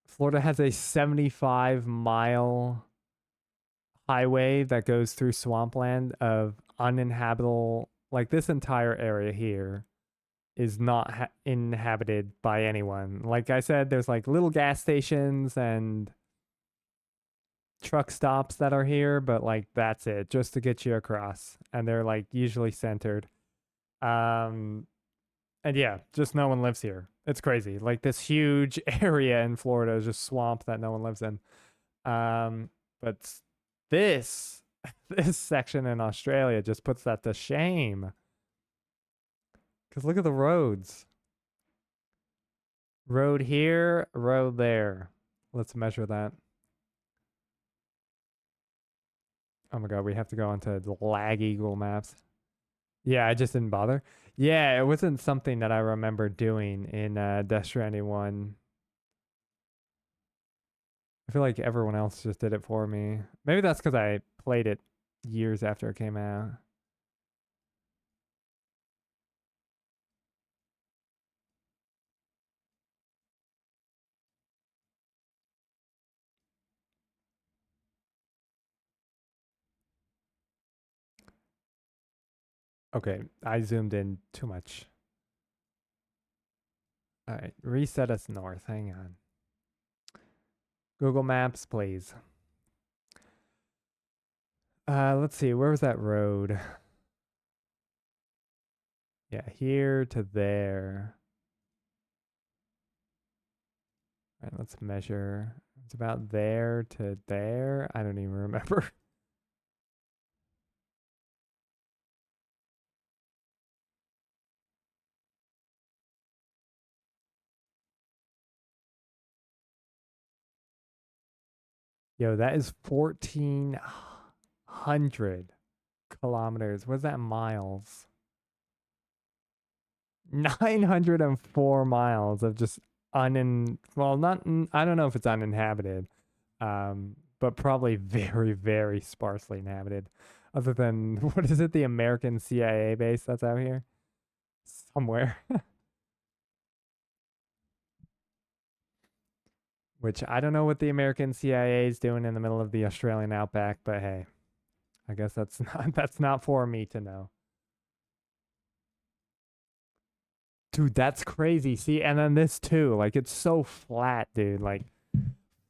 75-mile highway that goes through swampland of uninhabitable. Like this entire area here is not inhabited by anyone. Like I said, there's like little gas stations and truck stops that are here, but like that's it, just to get you across. And they're like usually centered. And yeah, just no one lives here. It's crazy. Like this huge area in Florida is just swamp that no one lives in. But this this section in Australia just puts that to shame. Cause look at the roads. Road here, road there. Let's measure that. Oh my god, we have to go onto the laggy Google Maps. Yeah, I just didn't bother. Yeah, it wasn't something that I remember doing in Death Stranding 1. I feel like everyone else just did it for me. Maybe that's because I played it years after it came out. Okay, I zoomed in too much. All right, reset us north. Hang on. Google Maps, please. Let's see. Where was that road? Yeah, here to there. All right, let's measure. It's about there to there. I don't even remember. Yo, that is 1,400 kilometers. What's that miles? 904 miles of just well, not I don't know if it's uninhabited, but probably very, very sparsely inhabited. Other than what is it, the American CIA base that's out here somewhere? Which I don't know what the American CIA is doing in the middle of the Australian outback, but hey, I guess that's not for me to know. Dude, that's crazy. See, and then this too, like it's so flat, dude. Like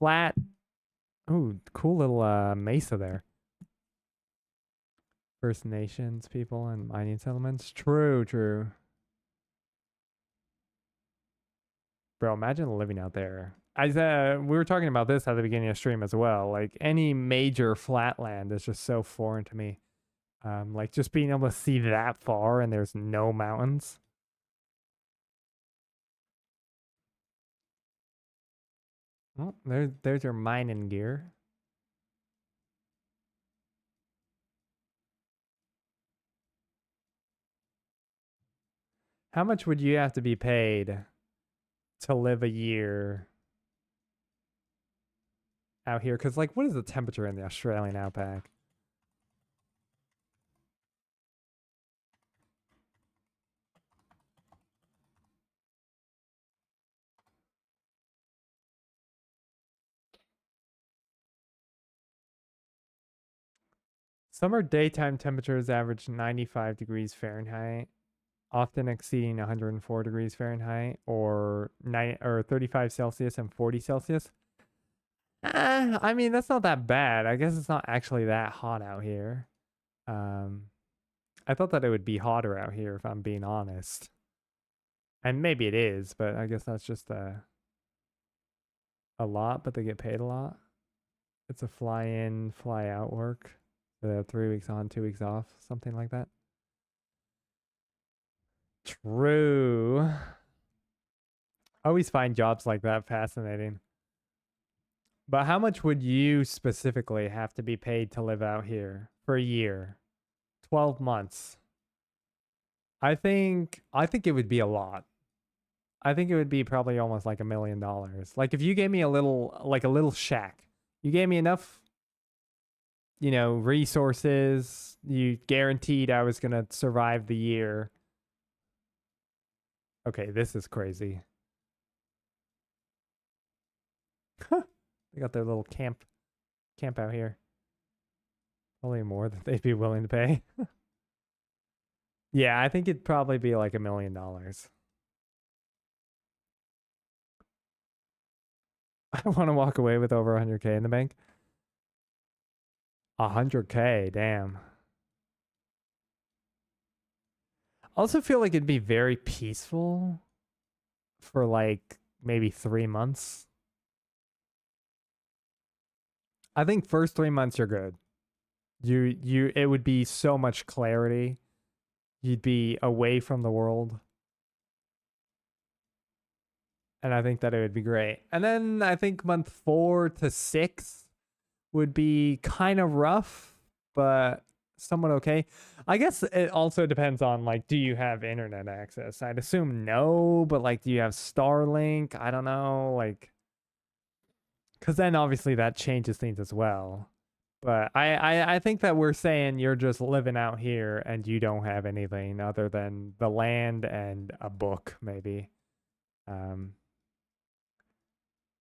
flat. Ooh, cool little mesa there. First Nations people and mining settlements. True, true. Bro, imagine living out there. We were talking about this at the beginning of stream as well. Like any major flatland is just so foreign to me. Like just being able to see that far and there's no mountains. Oh, there's your mining gear. How much would you have to be paid to live a year out here? Because, like, what is the temperature in the Australian outback? Summer daytime temperatures average 95 degrees Fahrenheit, often exceeding 104 degrees Fahrenheit, or 35 Celsius and 40 Celsius. I mean, that's not that bad. I guess it's not actually that hot out here. I thought that it would be hotter out here, if I'm being honest. And maybe it is, but I guess that's just a lot, but they get paid a lot. It's a fly in, fly out work. So they have 3 weeks on, 2 weeks off, something like that. True. Always find jobs like that fascinating. But how much would you specifically have to be paid to live out here for a year? 12 months. I think it would be a lot. I think it would be probably almost like $1 million. Like if you gave me a little shack, you gave me enough, resources, you guaranteed I was gonna survive the year. Okay, this is crazy. They got their little camp out here. Probably more than they'd be willing to pay. Yeah, I think it'd probably be like $1 million. I want to walk away with over 100K in the bank. 100K, damn. I also feel like it'd be very peaceful for like maybe 3 months. I think first 3 months you're good. It would be so much clarity. You'd be away from the world. And I think that it would be great. And then I think month 4 to 6 would be kind of rough, but somewhat okay. I guess it also depends on like, do you have internet access? I'd assume no, but like, do you have Starlink? I don't know, like, because then obviously that changes things as well. But I think that we're saying you're just living out here and you don't have anything other than the land and a book, maybe.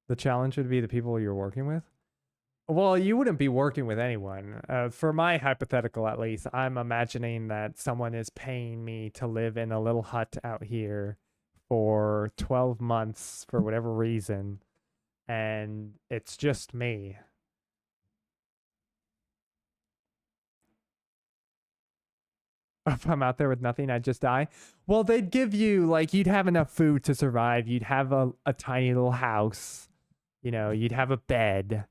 The challenge would be the people you're working with. Well, you wouldn't be working with anyone. For my hypothetical, at least, I'm imagining that someone is paying me to live in a little hut out here for 12 months for whatever reason, and it's just me. If I'm out there with nothing, I'd just die. Well, they'd give you, like, you'd have enough food to survive. You'd have a tiny little house. You'd have a bed.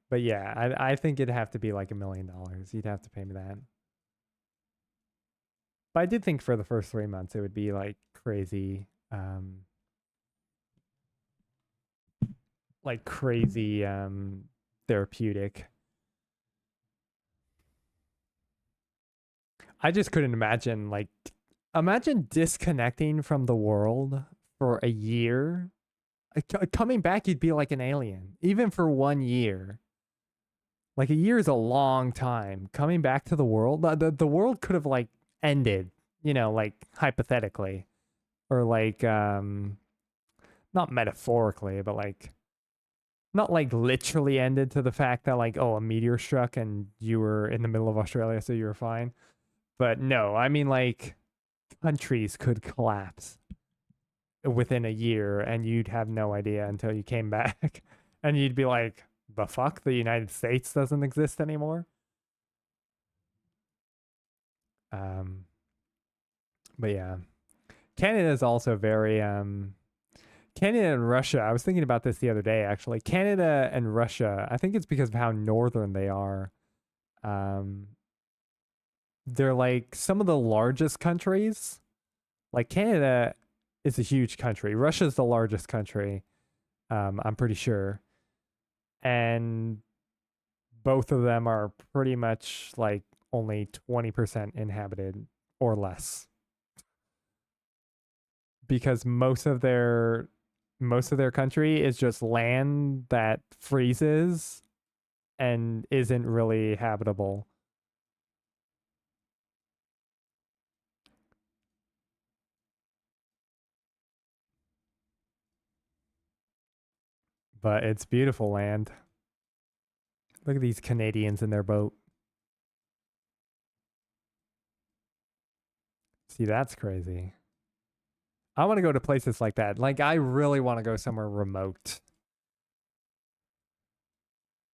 But yeah, I think it'd have to be like $1 million. You'd have to pay me that. But I did think for the first 3 months it would be like crazy, like crazy therapeutic. I just couldn't imagine disconnecting from the world for a year. Coming back, you'd be like an alien, even for 1 year. Like a year is a long time. Coming back to the world, the world could have like ended, like hypothetically, or like not metaphorically, but like not like literally ended to the fact that like, oh, a meteor struck and you were in the middle of Australia, so you were fine. But no, I mean like countries could collapse within a year and you'd have no idea until you came back and you'd be like, the fuck? The United States doesn't exist anymore? But yeah. Canada is also very Canada and Russia. I was thinking about this the other day actually. Canada and Russia, I think it's because of how northern they are. They're like some of the largest countries. Like Canada is a huge country. Russia's the largest country. I'm pretty sure. And both of them are pretty much like only 20% inhabited or less. Because most of their country is just land that freezes and isn't really habitable. But it's beautiful land. Look at these Canadians in their boat. See, that's crazy. I want to go to places like that. Like, I really want to go somewhere remote.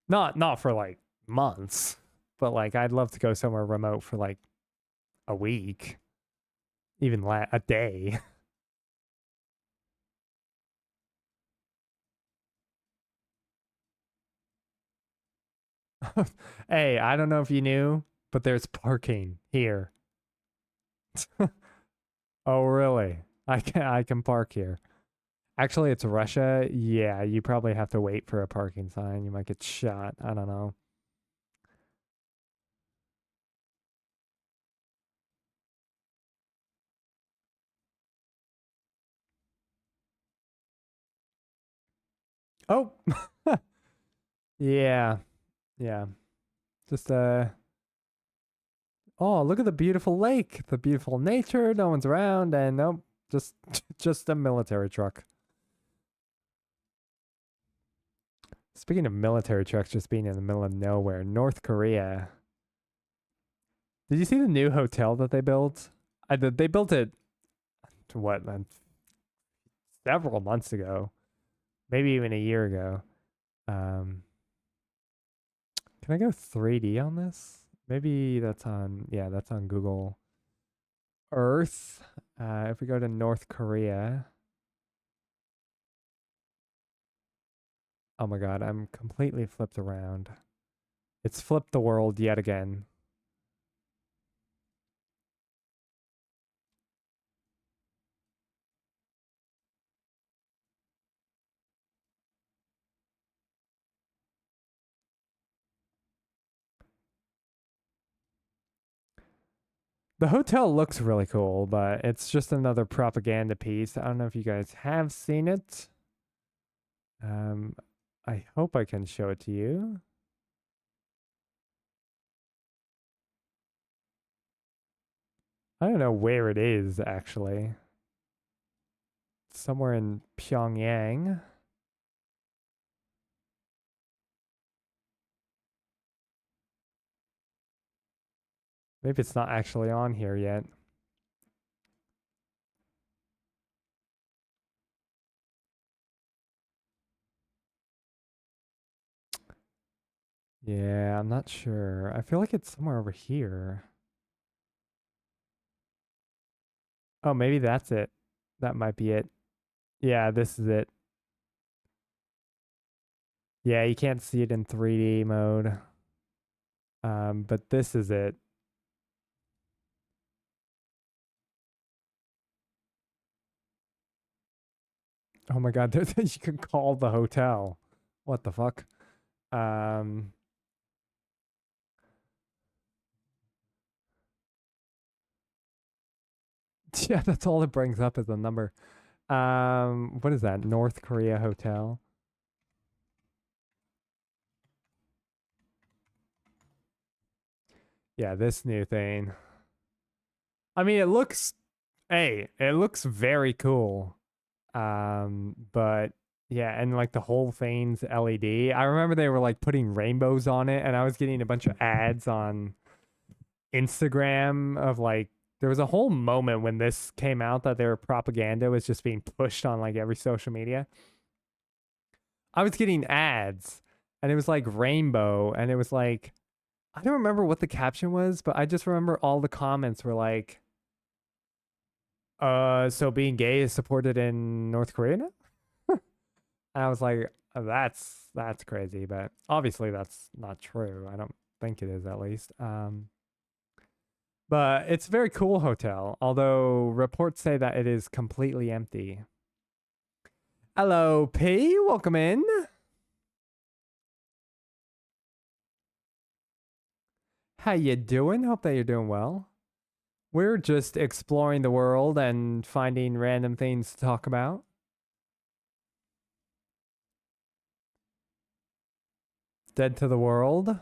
Not for like months, but like I'd love to go somewhere remote for like a week, even a day. Hey, I don't know if you knew, but there's parking here. Oh, really? I can park here. Actually, it's Russia. Yeah, you probably have to wait for a parking sign. You might get shot. I don't know. Oh, yeah, yeah. Just oh, look at the beautiful lake, the beautiful nature. No one's around, and nope, just just a military truck. Speaking of military trucks just being in the middle of nowhere, North Korea. Did you see the new hotel that they built? They built it to what, several months ago, maybe even a year ago. Um, can I go 3D on this? Maybe that's on, yeah, that's on Google Earth. If we go to North Korea, oh my God, I'm completely flipped around. It's flipped the world yet again. The hotel looks really cool, but it's just another propaganda piece. I don't know if you guys have seen it. Um, I hope I can show it to you. I don't know where it is actually. Somewhere in Pyongyang. Maybe it's not actually on here yet. Yeah, I'm not sure. I feel like it's somewhere over here. Oh, maybe that's it. That might be it. Yeah, this is it. Yeah, you can't see it in 3D mode. But this is it. Oh my God, you can call the hotel. What the fuck? Um, yeah, that's all it brings up is the number. What is that? North Korea hotel. Yeah, this new thing. I mean, it looks very cool. But yeah, and like the whole thing's LED. I remember they were like putting rainbows on it, and I was getting a bunch of ads on Instagram of like there was a whole moment when this came out that their propaganda was just being pushed on like every social media. I was getting ads and it was like rainbow and it was like I don't remember what the caption was, but I just remember all the comments were like so being gay is supported in North Korea now? And I was like that's crazy, but obviously that's not true. I don't think it is at least. But it's a very cool hotel, although reports say that it is completely empty. Hello, P. Welcome in. How you doing? Hope that you're doing well. We're just exploring the world and finding random things to talk about. Dead to the world.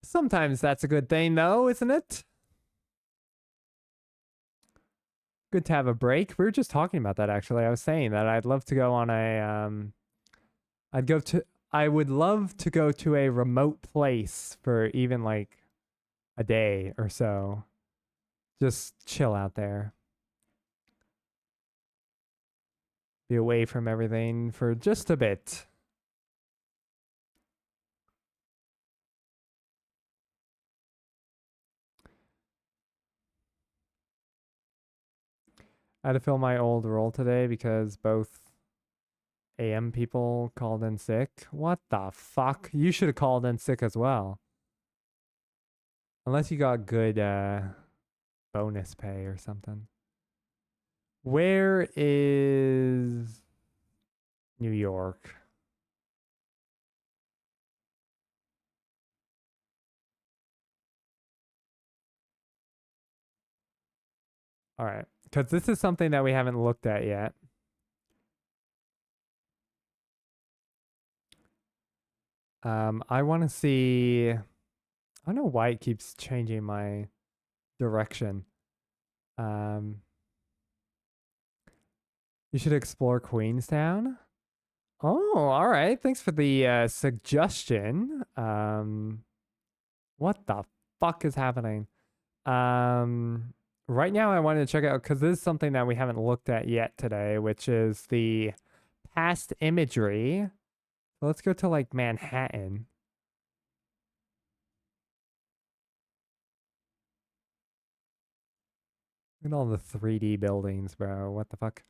Sometimes that's a good thing, though, isn't it? Good to have a break. We were just talking about that actually. I was saying that I'd love to go on a I'd go to I would love to go to a remote place for even like a day or so. Just chill out there. Be away from everything for just a bit. I had to fill my old role today because both AM people called in sick. What the fuck? You should have called in sick as well. Unless you got good bonus pay or something. Where is New York? All right. Because this is something that we haven't looked at yet. I want to see. I don't know why it keeps changing my direction. Um, you should explore Queenstown. Oh, all right. Thanks for the suggestion. What the fuck is happening? Right now I wanted to check out because this is something that we haven't looked at yet today, which is the past imagery. Let's go to like Manhattan. Look at all the 3D buildings, bro. What the fuck?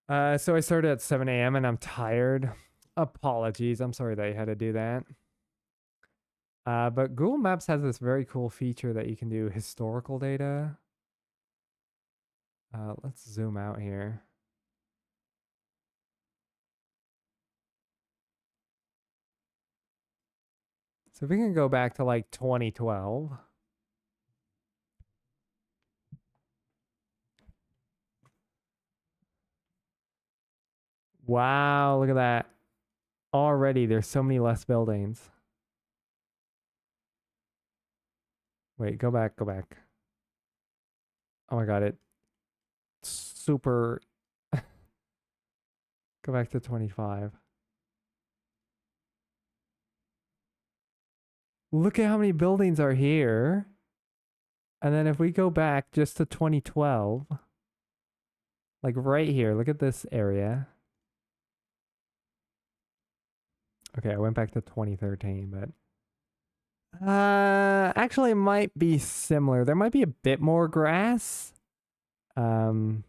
So I started at 7 a.m. and I'm tired. Apologies. I'm sorry that you had to do that. But Google Maps has this very cool feature that you can do historical data. Let's zoom out here. So if we can go back to like 2012. Wow, look at that. Already there's so many less buildings. Wait, go back, go back. Oh my god, it super go back to 25. Look at how many buildings are here. And then if we go back just to 2012, like right here, look at this area. Okay, I went back to 2013, but actually it might be similar. There might be a bit more grass. But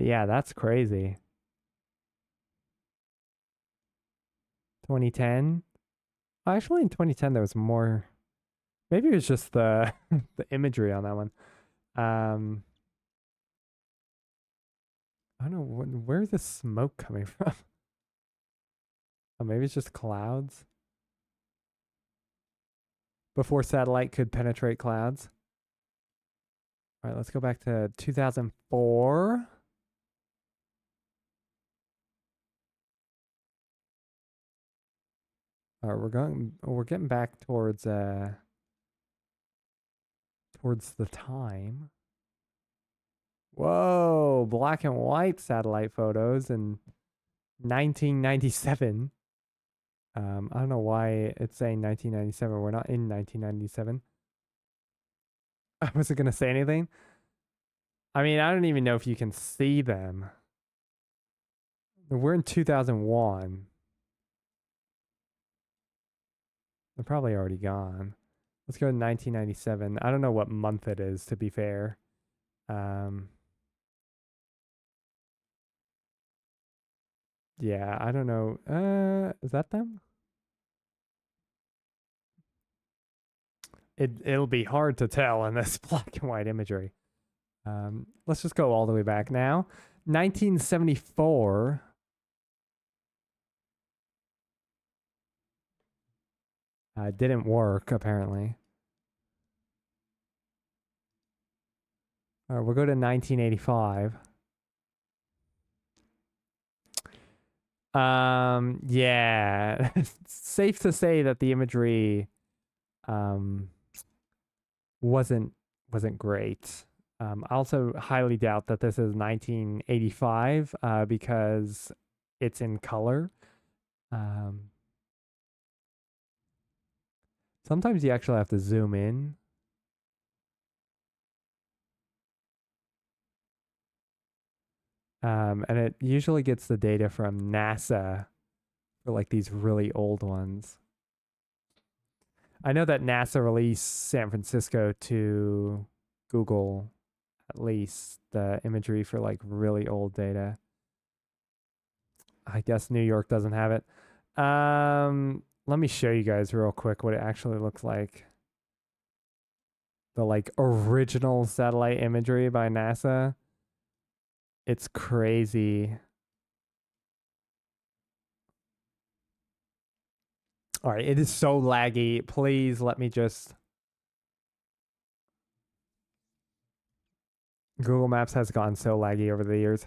yeah, that's crazy. 2010. Actually, in 2010 there was more. Maybe it was just the the imagery on that one. I don't know where's the smoke coming from. Oh, maybe it's just clouds. Before satellite could penetrate clouds. All right, let's go back to 2004. All right, we're getting back towards the time. Whoa, black and white satellite photos in 1997. I don't know why it's saying 1997. We're not in 1997. I wasn't gonna say anything. I mean, I don't even know if you can see them. We're in 2001. They're probably already gone. Let's go to 1997. I don't know what month it is, to be fair. Yeah, I don't know. Is that them? It'll be hard to tell in this black and white imagery. Let's just go all the way back now. 1974. Didn't work, apparently. All right, we'll go to 1985. Yeah, it's safe to say that the imagery wasn't great. I also highly doubt that this is 1985 because it's in color. Sometimes you actually have to zoom in. And it usually gets the data from NASA for like these really old ones. I know that NASA released San Francisco to Google, at least the imagery for like really old data. I guess New York doesn't have it. Let me show you guys real quick what it actually looks like. The like original satellite imagery by NASA. It's crazy. All right, it is so laggy. Please let me just. Google Maps has gone so laggy over the years.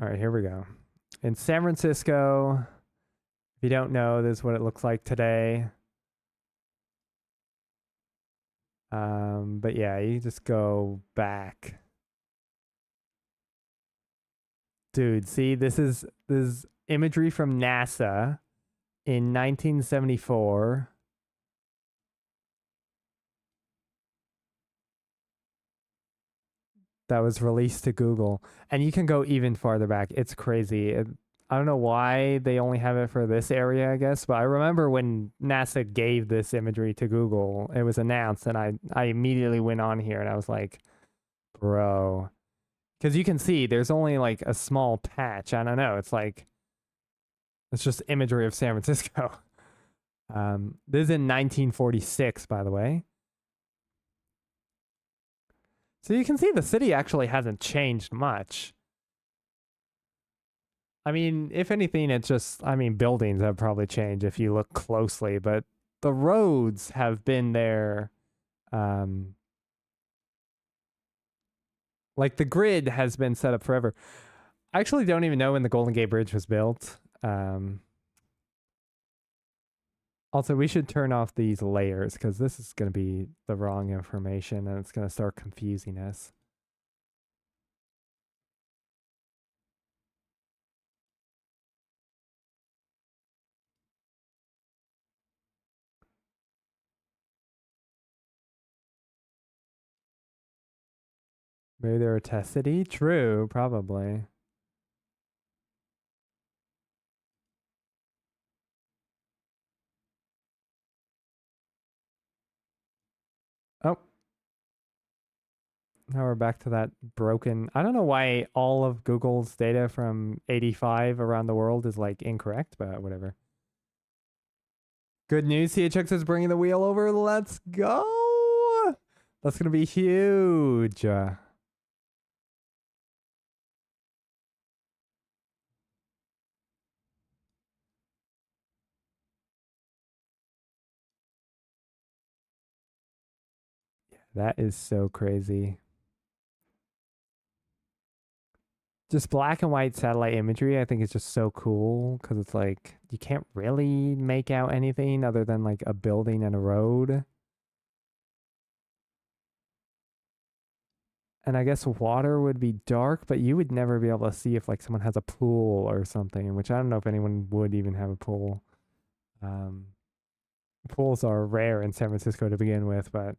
All right, here we go. In San Francisco, if you don't know, this is what it looks like today. But yeah, you just go back. Dude, see, this is imagery from NASA in 1974. That was released to Google. And you can go even farther back. It's crazy. I don't know why they only have it for this area, I guess, but I remember when NASA gave this imagery to Google, it was announced, and I immediately went on here and I was like, bro. Because you can see there's only like a small patch. I don't know. It's like, it's just imagery of San Francisco. This is in 1946, by the way. So you can see the city actually hasn't changed much. I mean, if anything, it's just, I mean, buildings have probably changed if you look closely, but the roads have been there. Like the grid has been set up forever. I actually don't even know when the Golden Gate Bridge was built. Also, we should turn off these layers because this is going to be the wrong information and it's going to start confusing us. Maybe they're a test city? True, probably. Oh. Now we're back to that broken. I don't know why all of Google's data from 85 around the world is like incorrect, but whatever. Good news, CHX is bringing the wheel over. Let's go. That's going to be huge. That is so crazy. Just black and white satellite imagery, I think is just so cool because it's like you can't really make out anything other than like a building and a road. And I guess water would be dark, but you would never be able to see if like someone has a pool or something, which I don't know if anyone would even have a pool. Pools are rare in San Francisco to begin with, but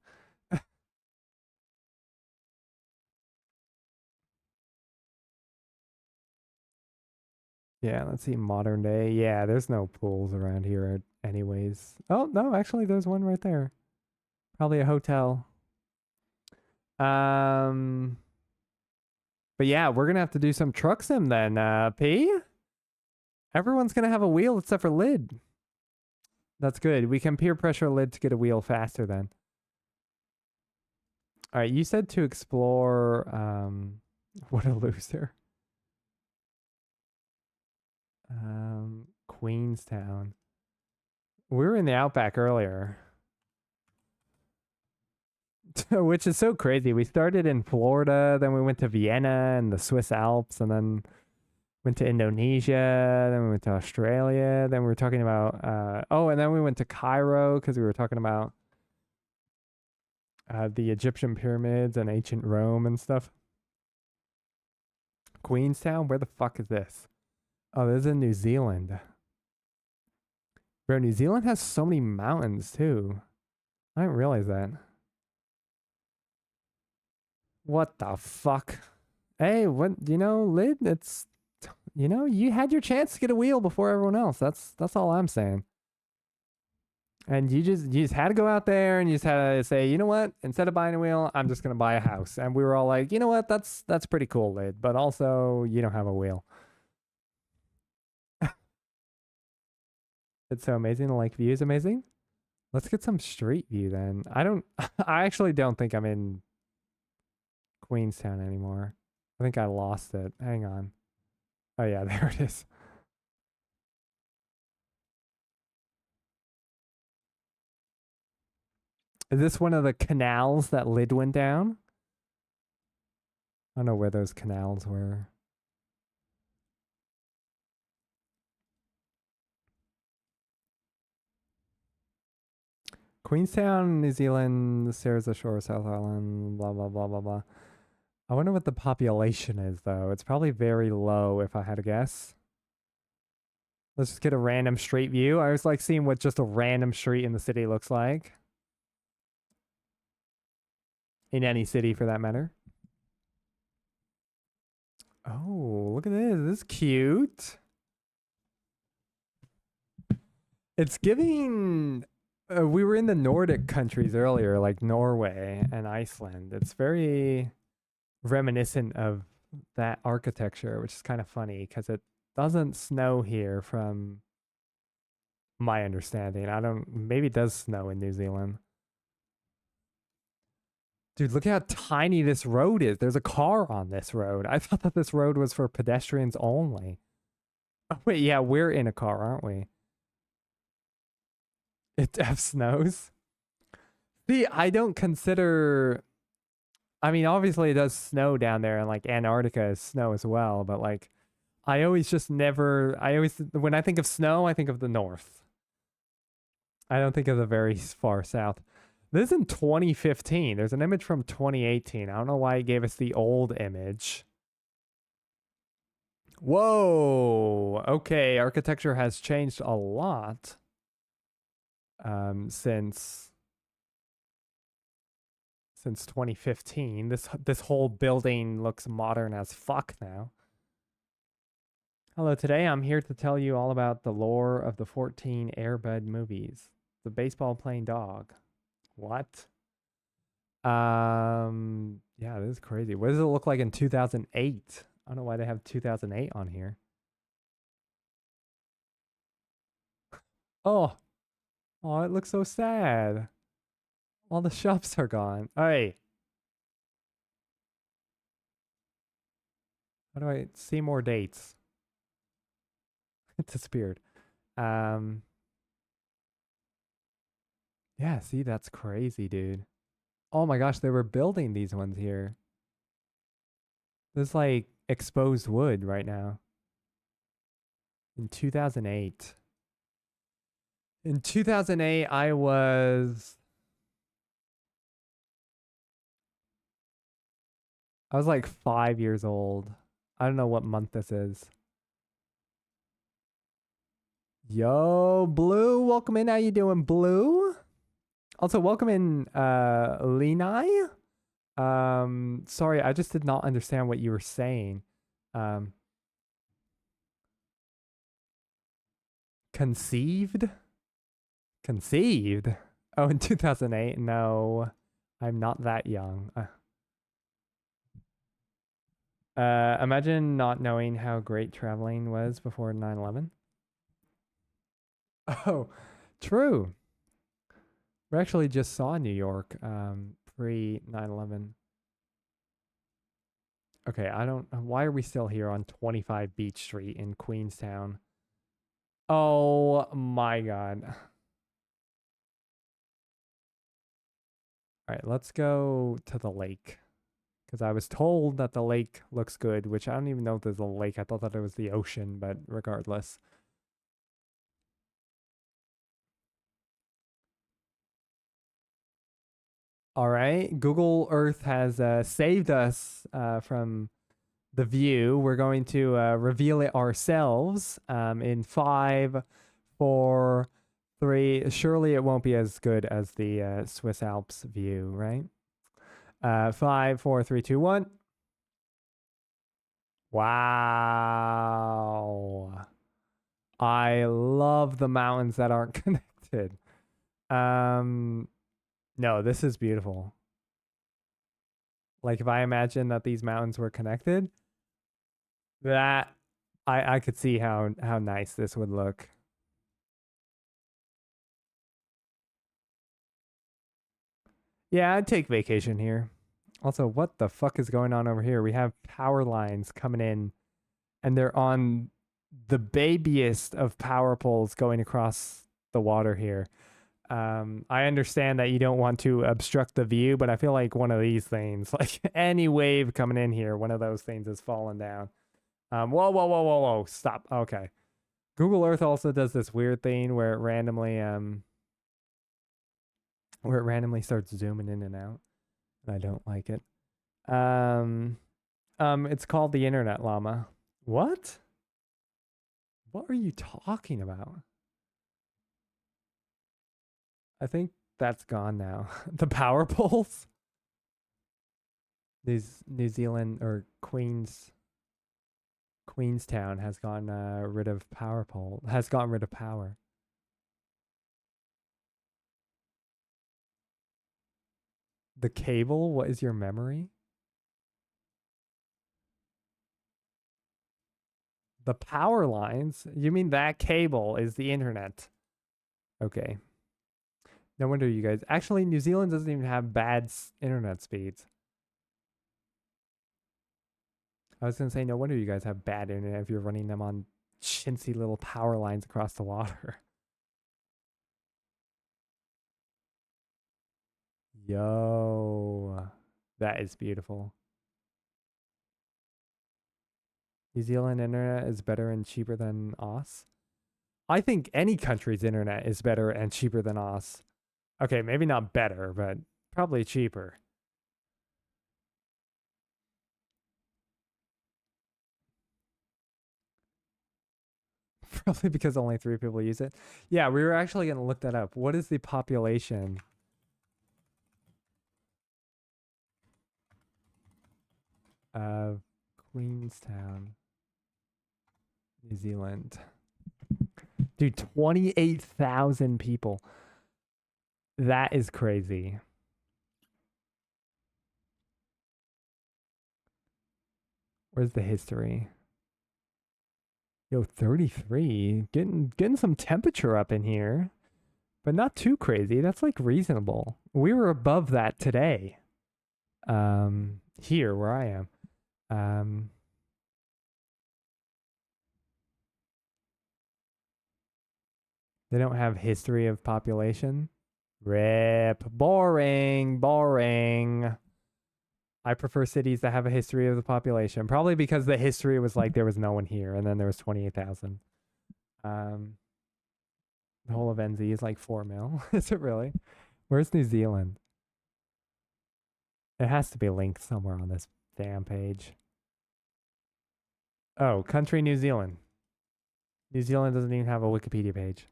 yeah, let's see modern day. Yeah, there's no pools around here anyways. Oh, no, actually there's one right there. Probably a hotel. But yeah, we're gonna have to do some truck sim then, P. Everyone's gonna have a wheel except for Lid. That's good. We can peer pressure Lid to get a wheel faster then. All right, you said to explore. What a loser. Queenstown. We were in the Outback earlier. Which is so crazy. We started in Florida, then we went to Vienna and the Swiss Alps, and then went to Indonesia, then we went to Australia, then we were talking about and then we went to Cairo because we were talking about the Egyptian pyramids and ancient Rome and stuff. Queenstown, where the fuck is this? Oh, this is in New Zealand. Bro, New Zealand has so many mountains too. I didn't realize that. What the fuck? Hey, what, Lid, it's, you had your chance to get a wheel before everyone else. That's all I'm saying. And you just had to go out there and you just had to say, you know what? Instead of buying a wheel, I'm just gonna buy a house. And we were all like, you know what? That's pretty cool, Lid. But also, you don't have a wheel. It's so amazing. The lake view is amazing. Let's get some street view then. I don't. I actually don't think I'm in Queenstown anymore. I think I lost it. Hang on. Oh yeah, there it is. Is this one of the canals that Lid went down? I don't know where those canals were. Queenstown, New Zealand, Sarah's Shore, South Island, blah, blah, blah, blah, blah. I wonder what the population is, though. It's probably very low, if I had to guess. Let's just get a random street view. I always like seeing what just a random street in the city looks like. In any city, for that matter. Oh, look at this. This is cute. It's giving... we were in the Nordic countries earlier, like Norway and Iceland. It's very reminiscent of that architecture, which is kind of funny because it doesn't snow here from my understanding. Maybe it does snow in New Zealand. Dude, look how tiny this road is. There's a car on this road. I thought that this road was for pedestrians only. Oh, wait, yeah, we're in a car, aren't we? It F snows. See, I don't consider. I mean, obviously it does snow down there, and like Antarctica is snow as well. But like, I always just never. I always when I think of snow, I think of the north. I don't think of the very far south. This is in 2015. There's an image from 2018. I don't know why it gave us the old image. Whoa. Okay, architecture has changed a lot since 2015. This whole building looks modern as fuck now. Hello, today I'm here to tell you all about the lore of the 14 Air Bud movies. The baseball playing dog. What? Yeah, this is crazy. What does it look like in 2008? I don't know why they have 2008 on here. Oh, it looks so sad. All the shops are gone. Hey. How do I see more dates? It disappeared. Yeah, see, that's crazy, dude. Oh my gosh, they were building these ones here. There's like exposed wood right now. In 2008. In 2008, I was like 5 years old. I don't know what month this is. Yo, Blue, welcome in. How you doing, Blue? Also, welcome in, Lenai. Sorry, I just did not understand what you were saying. Conceived? Conceived? Oh, in 2008? No, I'm not that young. Imagine not knowing how great traveling was before 9/11. Oh, true. We actually just saw New York pre 9/11. Okay, why are we still here on 25 Beach Street in Queenstown? Oh my god. All right, let's go to the lake. Because I was told that the lake looks good, which I don't even know if there's a lake. I thought that it was the ocean, but regardless. All right, Google Earth has saved us from the view. We're going to reveal it ourselves in 5, 4, 3. Surely it won't be as good as the Swiss Alps view, right? 5, 4, 3, 2, 1. Wow. I love the mountains that aren't connected. No, this is beautiful. Like if I imagine that these mountains were connected, that I could see how nice this would look. Yeah, I'd take vacation here. Also, what the fuck is going on over here? We have power lines coming in, and they're on the babiest of power poles going across the water here. I understand that you don't want to obstruct the view, but I feel like one of these things, like any wave coming in here, one of those things is falling down. Whoa, whoa, whoa, whoa, whoa, stop. Okay. Google Earth also does this weird thing where it randomly starts zooming in and out. And I don't like it. It's called the Internet Llama. What? What are you talking about? I think that's gone now. The power poles. These New Zealand or Queenstown has gotten rid of has gotten rid of power. The cable, what is your memory? The power lines? You mean that cable is the internet? Okay. No wonder you guys. Actually, New Zealand doesn't even have bad internet speeds. I was gonna say, no wonder you guys have bad internet if you're running them on chintzy little power lines across the water. Yo, that is beautiful. New Zealand internet is better and cheaper than Oz. I think any country's internet is better and cheaper than Oz. Okay, maybe not better, but probably cheaper. Probably because only 3 people use it. Yeah, we were actually going to look that up. What is the population of Queenstown, New Zealand? Dude, 28,000 people. That is crazy. Where's the history? Yo, 33. Getting some temperature up in here. But not too crazy. That's like reasonable. We were above that today. Here where I am. They don't have history of population. Rip. Boring. Boring. I prefer cities that have a history of the population. Probably because the history was like there was no one here and then there was 28,000. The whole of NZ is like 4 mil. Is it really? Where's New Zealand? It has to be linked somewhere on this damn page. Oh, country New Zealand. New Zealand doesn't even have a Wikipedia page.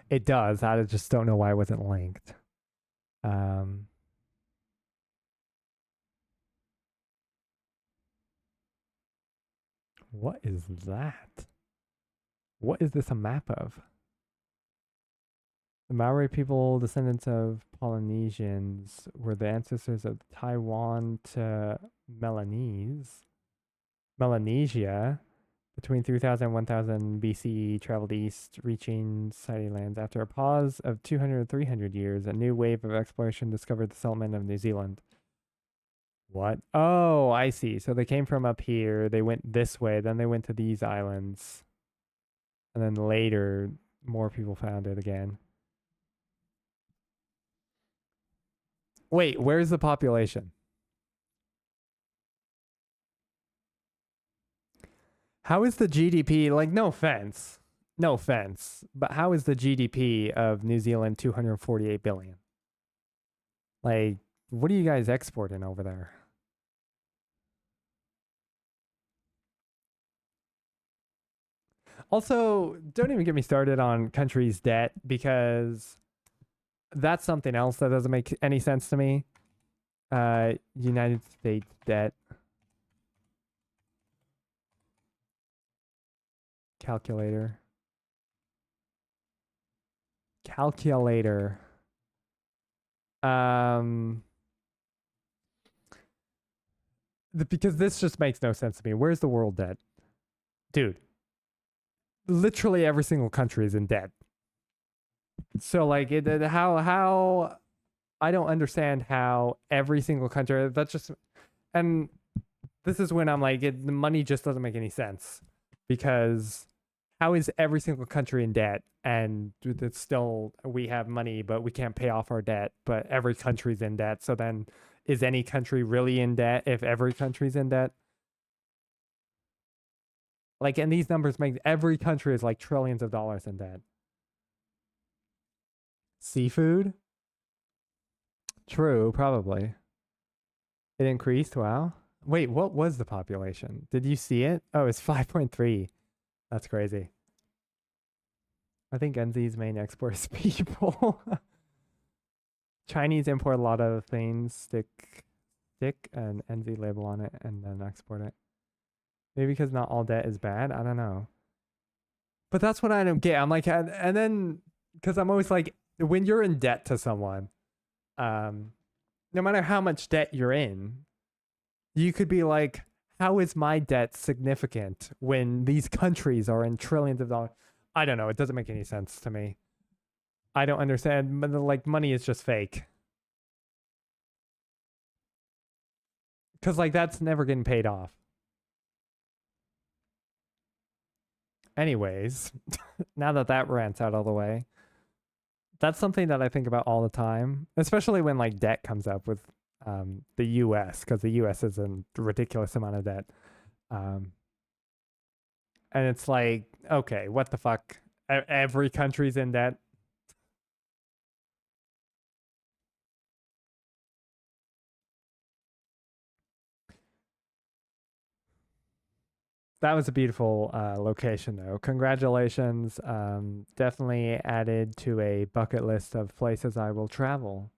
It does. I just don't know why it wasn't linked. What is that? What is this a map of? The Maori people, descendants of Polynesians, were the ancestors of Taiwan to Melanesia. Between 3000 and 1000 BCE, traveled east, reaching Society lands. After a pause of 200 300 years, a new wave of exploration discovered the settlement of New Zealand. What? Oh, I see. So they came from up here, they went this way, then they went to these islands. And then later, more people found it again. Wait, where's the population? How is the GDP, like, no offense, but how is the GDP of New Zealand 248 billion? Like, what are you guys exporting over there? Also, don't even get me started on countries' debt because that's something else that doesn't make any sense to me. United States debt calculator. Calculator. Because this just makes no sense to me. Where's the world debt? Dude, literally every single country is in debt. So like how I don't understand how every single country that's just and this is when I'm like the money just doesn't make any sense because how is every single country in debt and it's still we have money but we can't pay off our debt but every country's in debt, so then is any country really in debt if every country's in debt? Like, and these numbers make every country is like trillions of dollars in debt. Seafood? True, probably. It increased. Wow. Wait, what was the population? Did you see it? Oh, it's 5.3. That's crazy. I think NZ's main export is people. Chinese import a lot of things, stick and NZ label on it, and then export it. Maybe because not all debt is bad. I don't know. But that's what I don't get. I'm like, and then because I'm always like, when you're in debt to someone, no matter how much debt you're in, you could be like, how is my debt significant when these countries are in trillions of dollars? I don't know. It doesn't make any sense to me. I don't understand. But like, money is just fake. Because like that's never getting paid off. Anyways, now that rant's out of the way, that's something that I think about all the time, especially when like debt comes up with the U.S. because the U.S. is a ridiculous amount of debt, and it's like, okay, what the fuck? Every country's in debt. That was a beautiful location, though. Congratulations. Definitely added to a bucket list of places I will travel.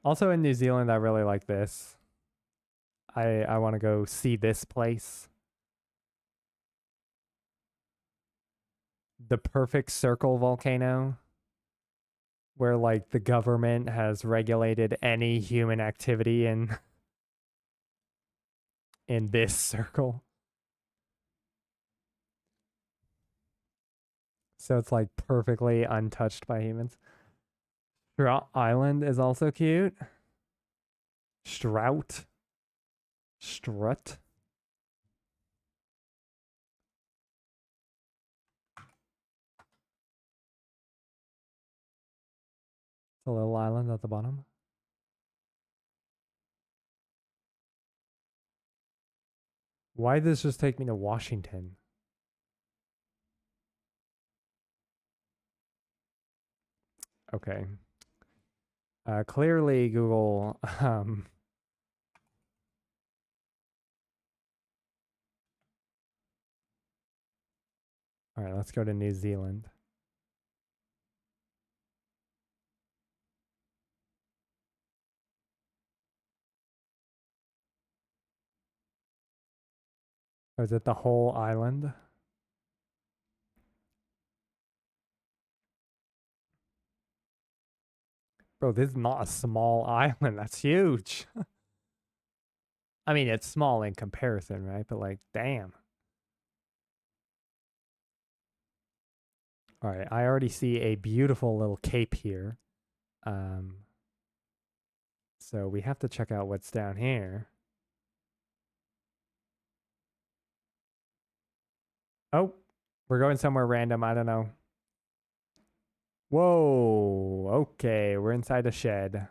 Also in New Zealand, I really like this. I want to go see this place. The Perfect Circle volcano, where like the government has regulated any human activity in this circle. So it's like perfectly untouched by humans. Strout Island is also cute. Strut. It's a little island at the bottom. Why did this just take me to Washington? Okay. Clearly Google all right, let's go to New Zealand. Or is it the whole island? Bro, this is not a small island. That's huge. I mean, it's small in comparison, right? But like, damn. All right, I already see a beautiful little cape here. So we have to check out what's down here. Oh, we're going somewhere random. I don't know. Whoa. Okay, we're inside a shed.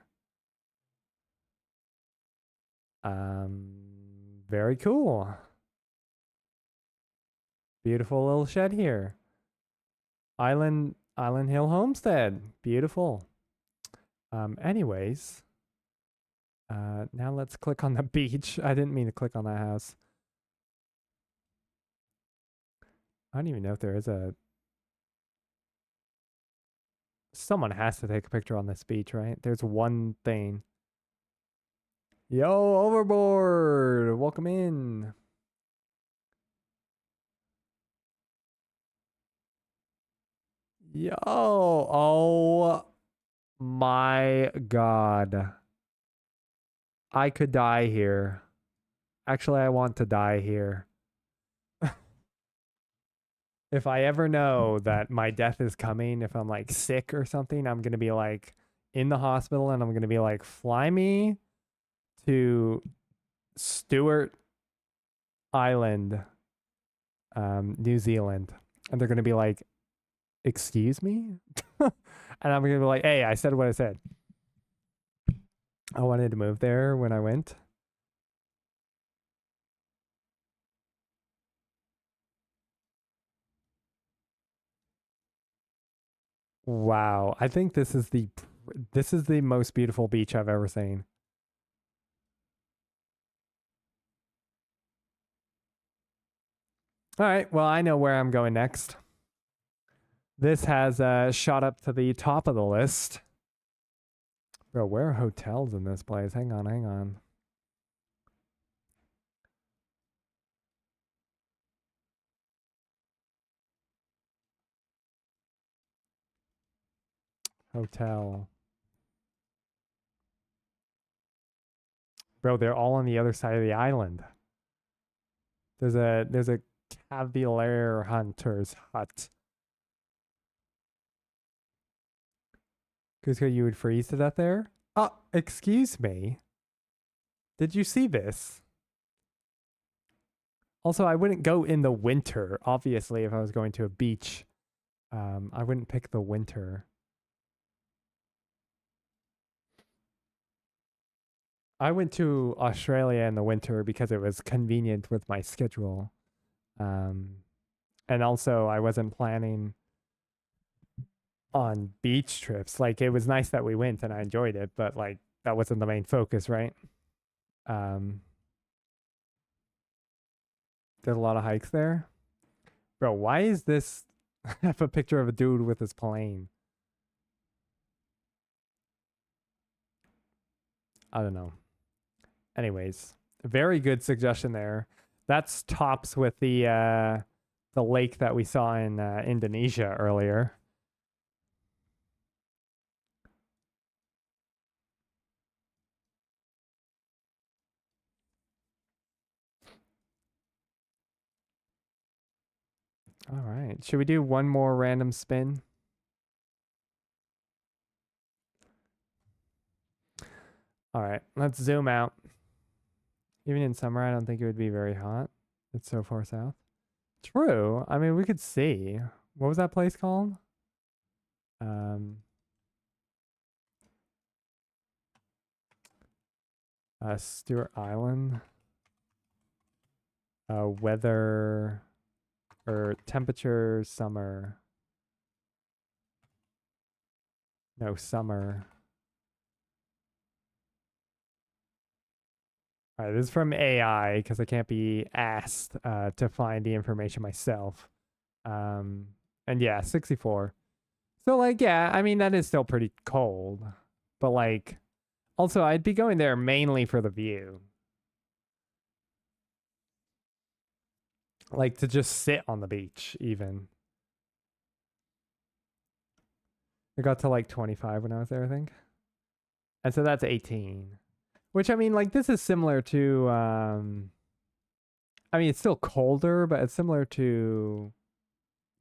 Very cool. Beautiful little shed here. Island Hill Homestead. Beautiful. Anyways. Now let's click on the beach. I didn't mean to click on that house. I don't even know if there is a... Someone has to take a picture on this beach, right? There's one thing. Yo, Overboard! Welcome in. Yo, oh my God. I could die here. Actually, I want to die here. If I ever know that my death is coming, if I'm like sick or something, I'm going to be like in the hospital and I'm going to be like, fly me to Stewart Island, New Zealand. And they're going to be like, excuse me? And I'm going to be like, hey, I said what I said. I wanted to move there when I went. Wow, I think this is the most beautiful beach I've ever seen. All right, well, I know where I'm going next. This has shot up to the top of the list. Bro, where are hotels in this place? Hang on, hang on. Hotel. Bro, they're all on the other side of the island. There's a Cavalier Hunter's hut. Cusco, you would freeze to death there? Oh, excuse me. Did you see this? Also, I wouldn't go in the winter, obviously, if I was going to a beach. I wouldn't pick the winter. I went to Australia in the winter because it was convenient with my schedule. And also, I wasn't planning on beach trips. Like, it was nice that we went and I enjoyed it, but like, that wasn't the main focus, right? There's a lot of hikes there. Bro, why is this? I have a picture of a dude with his plane. I don't know. Anyways, very good suggestion there. That's tops with the lake that we saw in Indonesia earlier. All right. Should we do one more random spin? All right. Let's zoom out. Even in summer, I don't think it would be very hot. It's so far south. True. I mean, we could see. What was that place called? Stewart Island. Weather or temperature, summer. No, summer. All right, this is from AI because I can't be asked to find the information myself. And yeah, 64. So like, yeah, I mean that is still pretty cold, but like, also I'd be going there mainly for the view. Like to just sit on the beach, even. It got to like 25 when I was there, I think. And so that's 18. Which I mean, like this is similar to I mean it's still colder, but it's similar to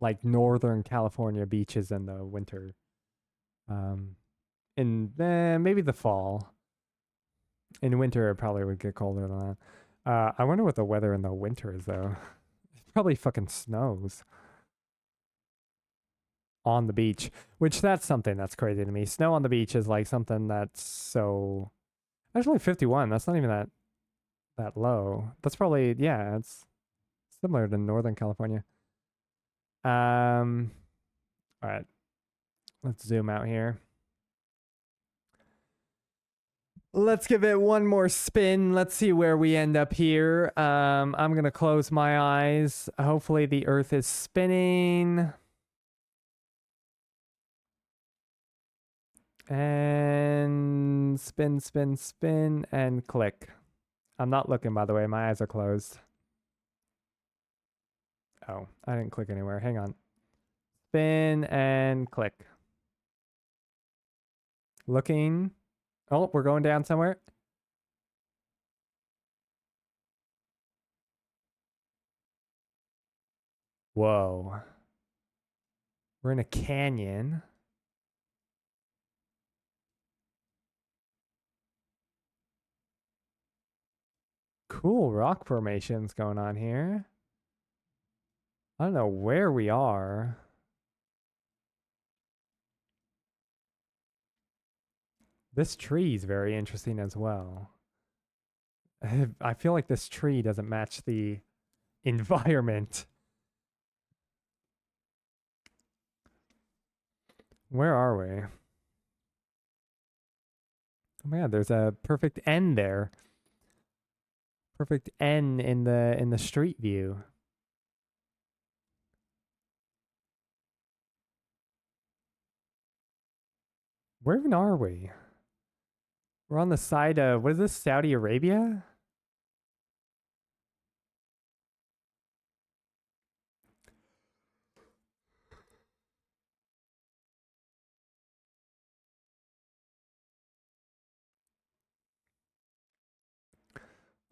like Northern California beaches in the winter. In maybe the fall. In winter it probably would get colder than that. I wonder what the weather in the winter is though. It probably fucking snows on the beach, which that's something that's crazy to me. Snow on the beach is like something that's so actually 51. That's not even that low. That's probably yeah, it's similar to Northern California. All right. Let's zoom out here. Let's give it one more spin. Let's see where we end up here. I'm going to close my eyes. Hopefully the earth is spinning. And spin, spin, spin, and click. I'm not looking, by the way. My eyes are closed. Oh, I didn't click anywhere. Hang on. spin and click. Looking. Oh, we're going down somewhere. Whoa. We're in a canyon. Cool rock formations going on here. I don't know where we are. This tree is very interesting as well. I feel like this tree doesn't match the environment. Where are we? Oh my god, there's a perfect N there. Perfect N in the street view. Where even are we? We're on the side of, what is this, Saudi Arabia?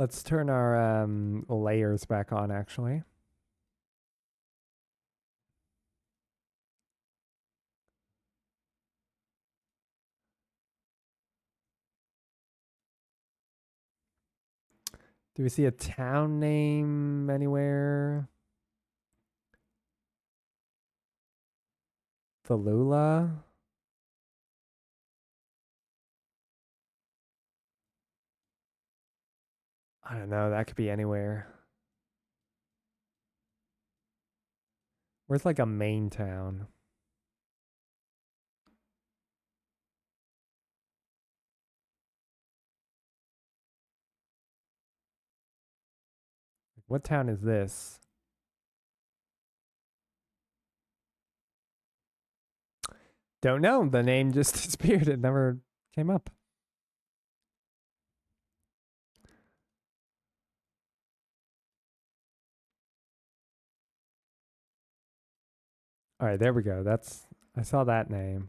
Let's turn our layers back on, actually. Do we see a town name anywhere? Falula? I don't know. That could be anywhere. Where's like a main town? What town is this? Don't know. The name just disappeared. It never came up. All right, there we go. I saw that name.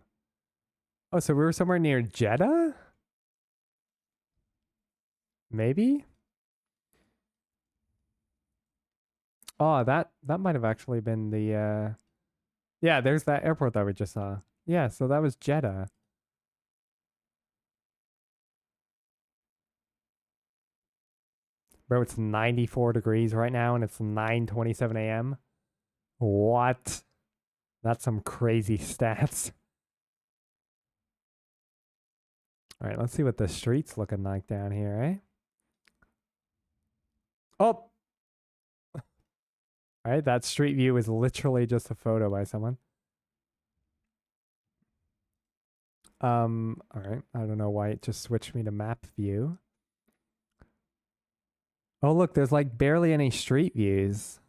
Oh, so we were somewhere near Jeddah? Maybe? Oh, that might have actually been the yeah, there's that airport that we just saw. Yeah, so that was Jeddah. Bro, it's 94 degrees right now and it's 9:27 a.m. What? That's some crazy stats. All right, let's see what the street's looking like down here, eh? Oh! All right, that street view is literally just a photo by someone. All right, I don't know why it just switched me to map view. Oh, look, there's like barely any street views.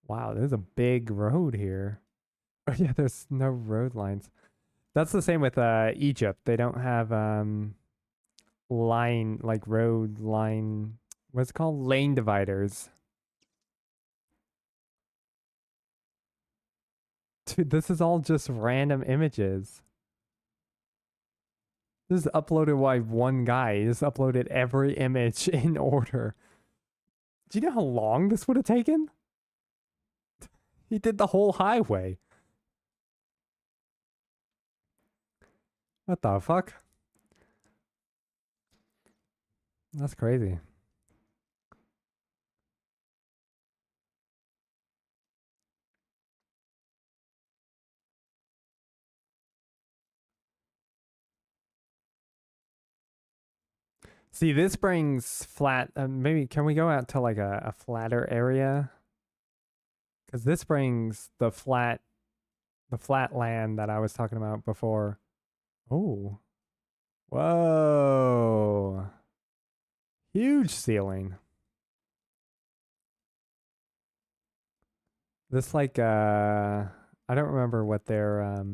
Wow, there's a big road here. Oh yeah, there's no road lines. That's the same with Egypt. They don't have line like road line, what's it called? Lane dividers. Dude, this is all just random images. This is uploaded by one guy. He just uploaded every image in order. Do you know how long this would have taken? He did the whole highway. What the fuck? That's crazy. See, this brings flat. Maybe can we go out to like a flatter area? Because this brings the flat land that I was talking about before. Oh, whoa! Huge ceiling. This like I don't remember what their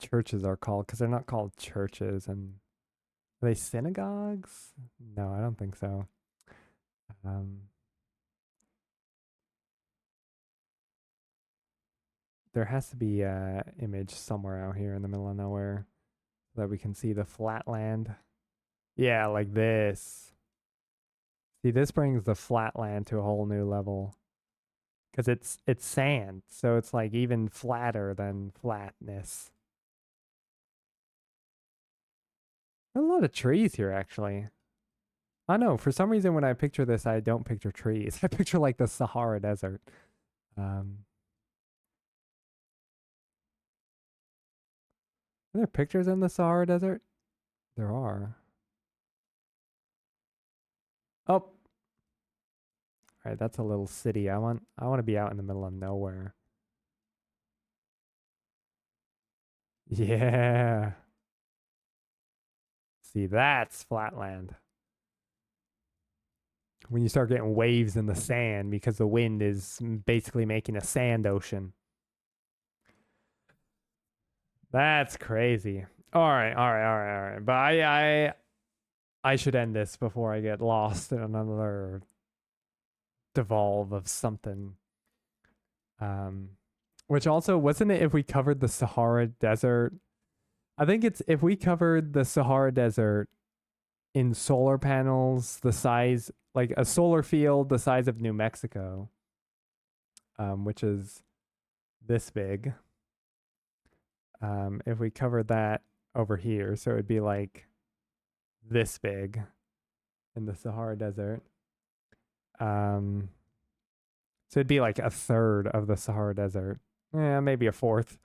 churches are called because they're not called churches. And are they synagogues? No, I don't think so. Um there has to be a image somewhere out here in the middle of nowhere so that we can see the flat land. Yeah, like this. See, this brings the flat land to a whole new level. Because it's sand, so it's like even flatter than flatness. There's a lot of trees here, actually. I know, for some reason when I picture this, I don't picture trees. I picture like the Sahara Desert. Are there pictures in the Sahara Desert? There are. Oh. All right, that's a little city. I want to be out in the middle of nowhere. Yeah. See, that's flatland. When you start getting waves in the sand because the wind is basically making a sand ocean. That's crazy. All right. But I should end this before I get lost in another devolve of something. Which also, wasn't it if we covered the Sahara Desert? I think it's if we covered the Sahara Desert in solar panels the size, like a solar field the size of New Mexico, which is this big. If we covered that over here, so it'd be like this big in the Sahara Desert. So it'd be like a third of the Sahara Desert. Yeah, maybe a fourth.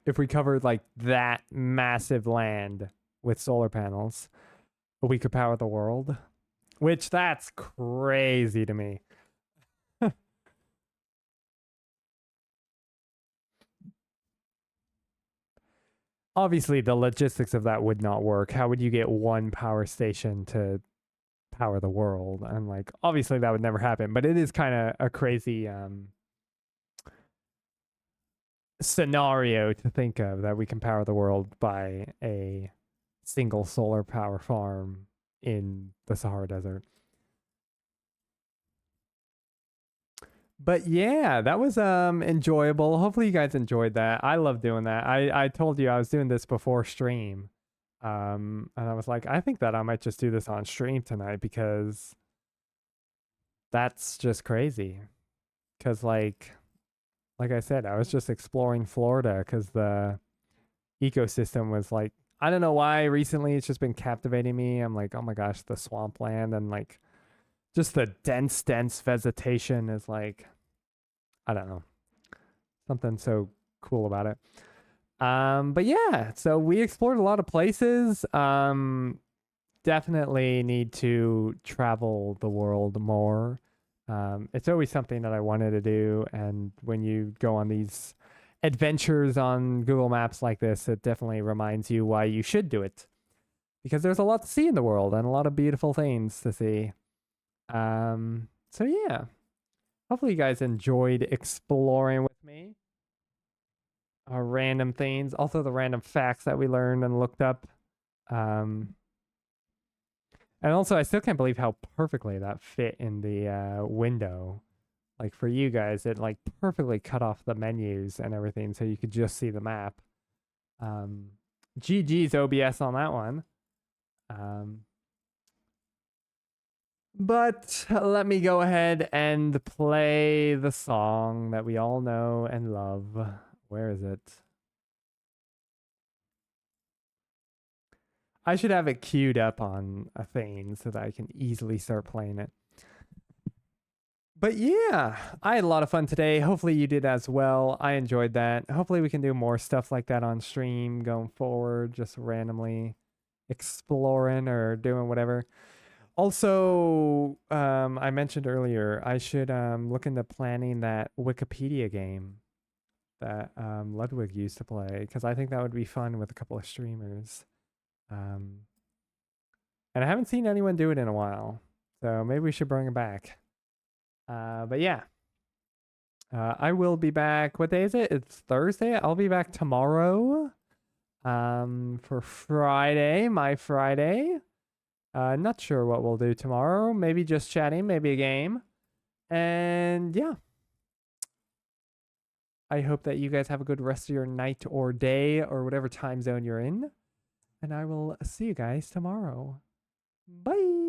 If we covered like that massive land with solar panels, we could power the world, which that's crazy to me. Obviously, the logistics of that would not work. How would you get one power station to power the world? And like, obviously, that would never happen. But it is kind of a crazy scenario to think of, that we can power the world by a single solar power farm in the Sahara Desert. But yeah, that was enjoyable. Hopefully you guys enjoyed that. I love doing that. I told you I was doing this before stream. And I was like, I think that I might just do this on stream tonight because that's just crazy. Cuz like I said, I was just exploring Florida cuz the ecosystem was like, I don't know why recently it's just been captivating me. I'm like, oh my gosh, the swampland and like just the dense vegetation is like, I don't know, something so cool about it. But yeah, so we explored a lot of places. Definitely need to travel the world more. It's always something that I wanted to do, and when you go on these adventures on Google Maps like this, it definitely reminds you why you should do it, because there's a lot to see in the world and a lot of beautiful things to see. So yeah, hopefully you guys enjoyed exploring with me. Random things, also the random facts that we learned and looked up. And also, I still can't believe how perfectly that fit in the window. Like for you guys, it like perfectly cut off the menus and everything, so you could just see the map. GG's OBS on that one. But let me go ahead and play the song that we all know and love. Where is it? I should have it queued up on a thing so that I can easily start playing it. But yeah, I had a lot of fun today. Hopefully you did as well. I enjoyed that. Hopefully we can do more stuff like that on stream going forward, just randomly exploring or doing whatever. Also, I mentioned earlier, I should look into planning that Wikipedia game that Ludwig used to play, because I think that would be fun with a couple of streamers. And I haven't seen anyone do it in a while, so maybe we should bring it back. But yeah, I will be back. What day is it? It's Thursday. I'll be back tomorrow for Friday, my Friday. Not sure what we'll do tomorrow. Maybe just chatting, maybe a game. And yeah. I hope that you guys have a good rest of your night or day or whatever time zone you're in. And I will see you guys tomorrow. Bye.